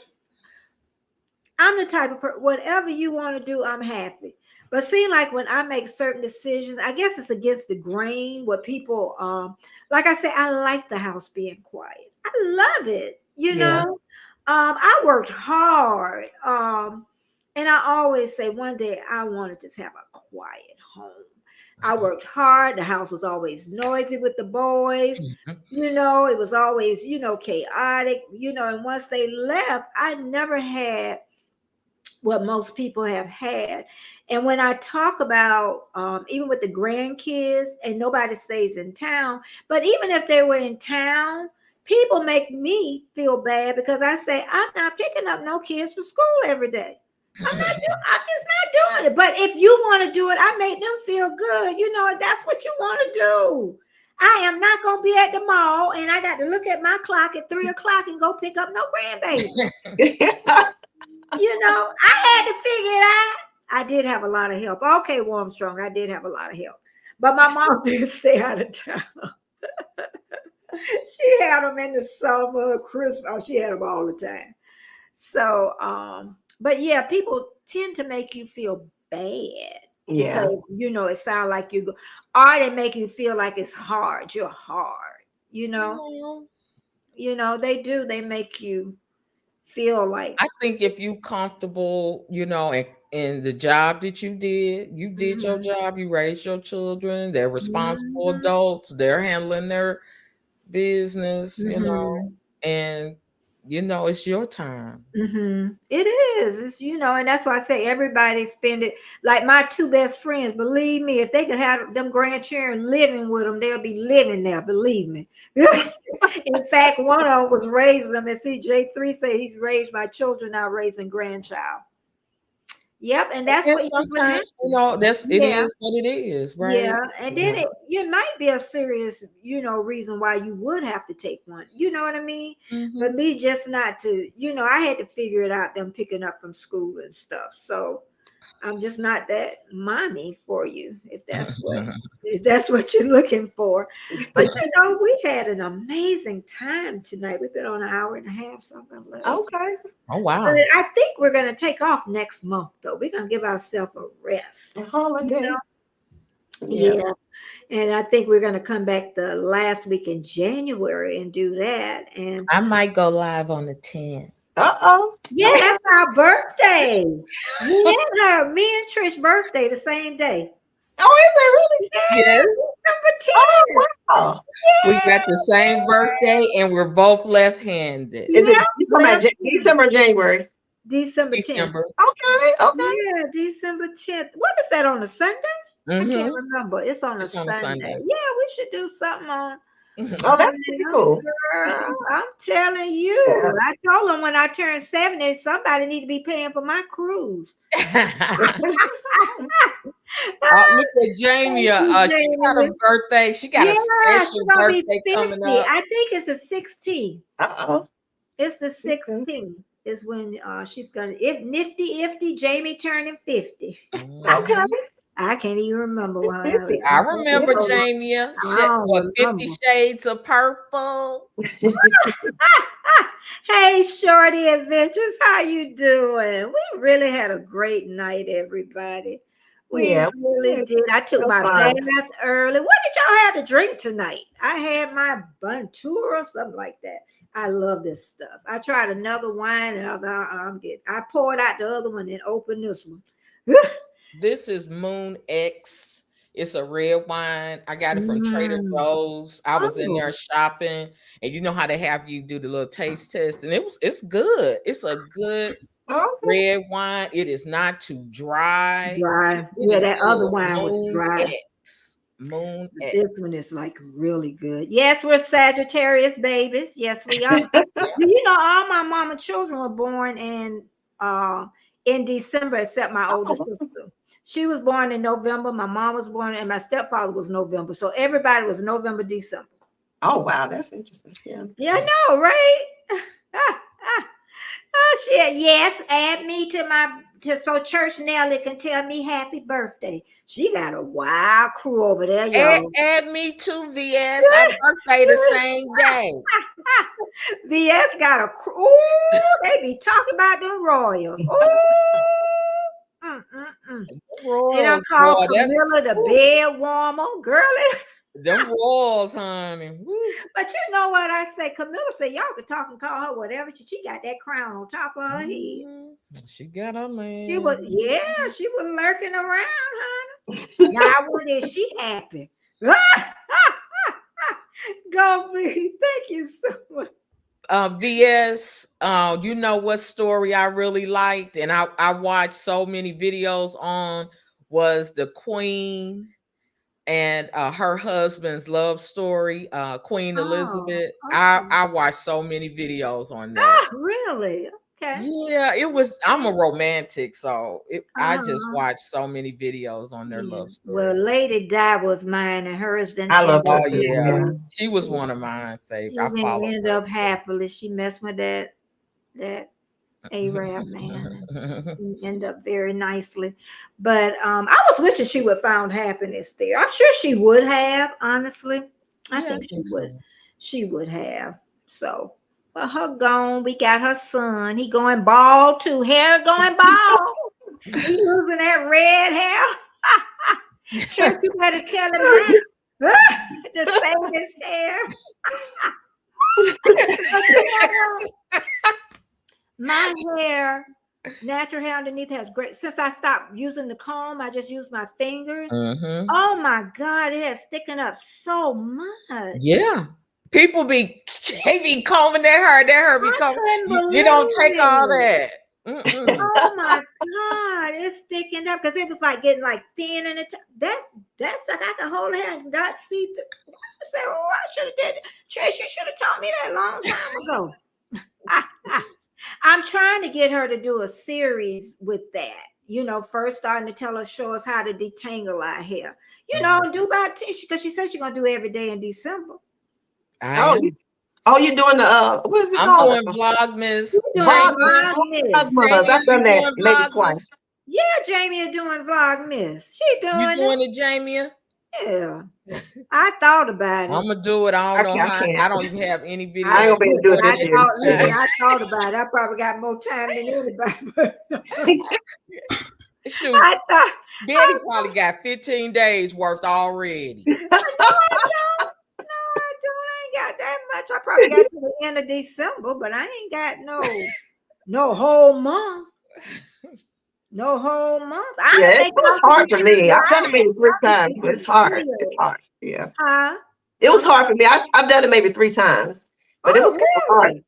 I'm the type of person, whatever you want to do, I'm happy. But seem like when I make certain decisions, I guess it's against the grain. What people, like I said, I like the house being quiet. I love it. You know, I worked hard. And I always say one day I want to just have a quiet home. I worked hard. The house was always noisy with the boys. You know, it was always, you know, chaotic, you know, and once they left, I never had what most people have had. And when I talk about, even with the grandkids, and nobody stays in town, but even if they were in town, people make me feel bad because I say, I'm not picking up no kids for school every day. I'm just not doing it. But if you want to do it, I make them feel good. You know, that's what you want to do. I am not going to be at the mall and I got to look at my clock at 3 o'clock and go pick up no grandbaby. You know, I had to figure it out. I did have a lot of help. Okay, Warmstrong, I did have a lot of help. But my mom didn't stay out of town. She had them in the summer, Christmas. Oh, she had them all the time. So, but yeah, people tend to make you feel bad. Yeah. Because, you know, it sounds like you go, or they make you feel like it's hard. You're hard, you know. You know, they do. They make you feel like. I think if you comfortable, you know, in the job that you did your job, you raised your children, they're responsible adults, they're handling their business, you know, and you know, it's your time. It is. It's, you know, and that's why I say everybody spend it. Like my 2 best friends, believe me, if they could have them grandchildren living with them, they'll be living there. Believe me. In fact, one of them was raising them, and CJ3 said he's raised my children, now raising grandchild. Yep, and that's what sometimes, you know, it is what it is, right? Yeah, and then it might be a serious, you know, reason why you would have to take one. You know what I mean? But me just not to, you know, I had to figure it out. Them picking up from school and stuff. So I'm just not that mommy for you, if that's what you're looking for. But you know, we had an amazing time tonight. We've been on an hour and a half, so I'm gonna let us. Okay. Oh wow. But I think we're gonna take off next month, though. We're gonna give ourselves a rest. A holiday. You know? Yeah. And I think we're gonna come back the last week in January and do that. And I might go live on the 10th. Yeah, that's our birthday. Me and Trish birthday the same day. Oh, is it really? Yes. Number 10. Oh, wow. We got the same birthday and we're both left-handed. Is it December or January? December 10th. Okay. Yeah, December 10th. What is that, on a Sunday? I can't remember. It's on a Sunday. Yeah, we should do something on. Oh, that's pretty cool. Girl, I'm telling you. Yeah. I told them when I turned 70, somebody need to be paying for my cruise. Look at Jamie. She got a birthday. She got a special birthday coming up. I think it's the 16th. It's the 16th. Is when she's gonna, if Nifty Jamie turning 50. Okay. I can't even remember. I remember Jamia. What, 50 Shades of Purple? Hey, Shorty Adventures, how you doing? We really had a great night, everybody. We really did. I took my bath early. What did y'all have to drink tonight? I had my Buntour or something like that. I love this stuff. I tried another wine and I was like, I'm good. I poured out the other one and opened this one. This is Moon X. It's a red wine. I got it from Trader Joe's. I was in there shopping, and you know how they have you do the little taste test, and it's good. It's a good red wine. It is not too dry. Yeah, that other wine was dry. Moon X. This one is like really good. Yes, we're Sagittarius babies. Yes, we are. You know, all my mama children were born in December, except my oldest sister. She was born in November. My mom was born, and my stepfather was November. So everybody was November, December. Oh wow, that's interesting. Yeah, I know, right? Oh shit! Yes, add me to so Church Nelly can tell me happy birthday. She got a wild crew over there, y'all. Add me to VS. Our birthday the same day. VS got a crew. Ooh, they be talking about them Royals. Ooh. They don't call Camilla the bed warmer, girl. Them walls, honey. Woo. But you know what I say? Camilla said y'all could talk and call her whatever. She got that crown on top of her head. She got her man. She was lurking around, honey. Now when is she happy? Go, please. Thank you so much. VS, you know what story I really liked, and I watched so many videos on, was the Queen and her husband's love story, Queen Elizabeth. Okay. I watched so many videos on that. Really? Okay. Yeah, I'm a romantic, so I just watched so many videos on their love story. Well, Lady Di was mine, and hers didn't. I love her. Oh yeah, she was one of my favorites. I followed. Ended up happily. She messed with that Arab man. She ended up very nicely, but I was wishing she would found happiness there. I'm sure she would have. Honestly, I think she would. She would have. So. But her gone. We got her son. He going bald too. Hair going bald. He losing that red hair. Church, you better tell him to save his hair. My hair, natural hair underneath has great. Since I stopped using the comb, I just use my fingers. Oh my God, it has thickened up so much. Yeah. People be combing their hair. Their hair be combing. You don't take all that. Oh my God, it's thickened up because it was like getting like thin in the top. That's like I can hold it and not see through. I said, oh, I should have did it. Trish, you should have taught me that a long time ago. I'm trying to get her to do a series with that. You know, first starting to show us how to detangle our hair. You know, do about because she said she's gonna do every day in December. You're doing the what is it called? I'm doing Vlogmas. Vlogmas. I've done that maybe twice. Yeah, Jamie is doing Vlogmas. She doing it. You doing it, Jamie? Yeah. I thought about it. I'm gonna do it. I don't know how. I don't even have any videos. I ain't gonna be able to do it. I thought about it. I probably got more time than anybody. Shoot, Betty probably got 15 days worth already. Got that much. I probably got to the end of December, but I ain't got no whole month. No whole month. It's hard for me. I've done it maybe 3 times, but it's hard. It's hard. Yeah. It was hard for me. I've done it maybe 3 times, but it was hard.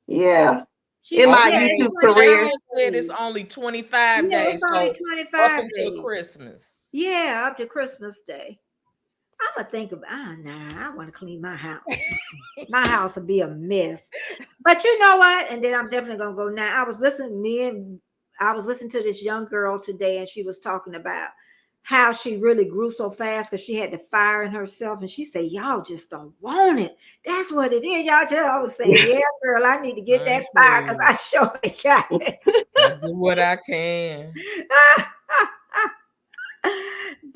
Yeah. In my YouTube career, said it's only 25 days. It's only 25 up until Christmas. Yeah, up to Christmas Day. I'm gonna think about I want to clean my house. My house will be a mess. But you know what? And then I'm definitely gonna go now. I was listening to this young girl today, and she was talking about how she really grew so fast because she had the fire in herself. And she said, y'all just don't want it. That's what it is. Y'all just always say, yeah, girl, I need to get that fire because I surely got it. I do what I can.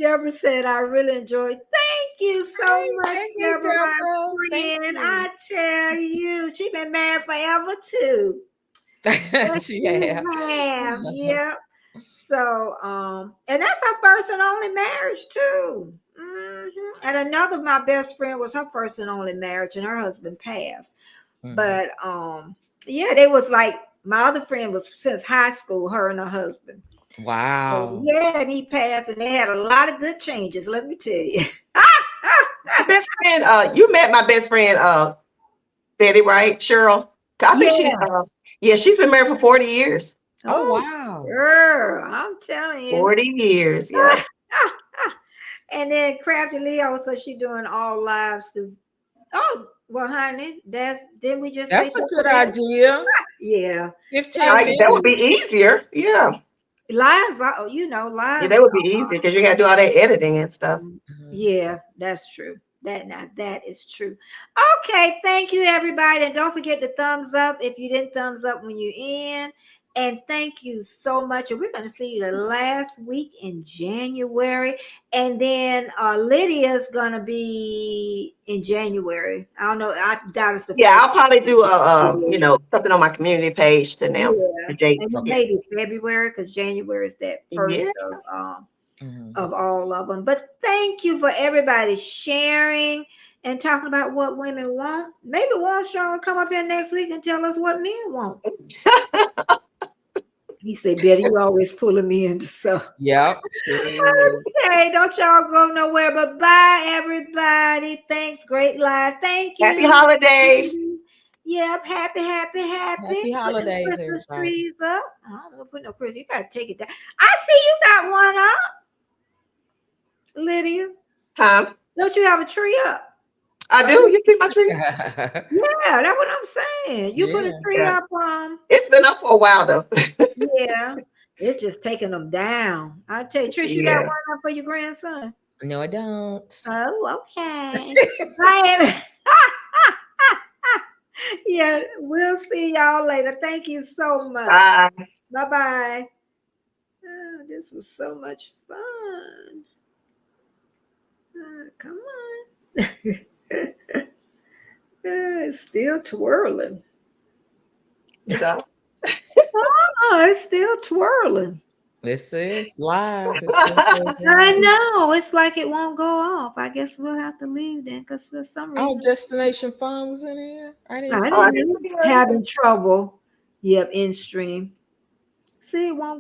Deborah said, I really enjoyed. Thank you so much, Thank you, Deborah, my Deborah. Thank friend. you. I tell you, she been married forever too. Yes, She you have. have. Yep. So, and that's her first and only marriage too. And another of my best friend was her first and only marriage, and her husband passed. But yeah, they was like my other friend was since high school, her and her husband. Wow. Yeah, and he passed, and they had a lot of good changes. Let me tell you. My best friend, you met my best friend, Betty, right? Cheryl. I think she's been married for 40 years. Oh, wow. Girl, I'm telling you. 40 years, yeah. And then Crafty Leo, so she doing all lives to. Oh, well, honey, didn't we just That's say a good idea. Yeah. 15 That would be minutes. easier. Yeah. Lives, lives. Yeah, that would be easier because you got to do all that editing and stuff. Yeah, that's true. That is true. Okay, thank you, everybody. And don't forget to thumbs up if you didn't thumbs up when you're in. And thank you so much. And we're going to see you the last week in January. And then Lydia's going to be in January. I don't know. I doubt it's the Yeah, first. I'll probably do something on my community page to announce the dates. And maybe February, because January is that first of all of them. But thank you for everybody sharing and talking about what women want. Maybe one show will come up here next week and tell us what men want. He said, Betty, you always pulling me into stuff. Yep. Okay, don't y'all go nowhere. But bye, everybody. Thanks. Great live. Thank you. Happy holidays. Yep. Happy. Happy holidays, Christmas everybody. trees up. I don't know if we know Chris. You gotta take it down. I see you got one up, Lydia. Huh? Don't you have a tree up? I do. You see my tree? Yeah, that's what I'm saying. You put a tree up. It's been up for a while though. Yeah, it's just taking them down. I tell you, Trish, you got one up for your grandson? No, I don't. Oh, okay. Bye. Yeah, we'll see y'all later. Thank you so much. Bye. Bye-bye. Oh, this was so much fun. Come on. It's still twirling. So. Oh, it's still twirling. This is live. I know. It's like it won't go off. I guess we'll have to leave then because for some reason. Oh, Destination Fun was in here. I didn't see. Having trouble. Yep, in stream. See, it won't go.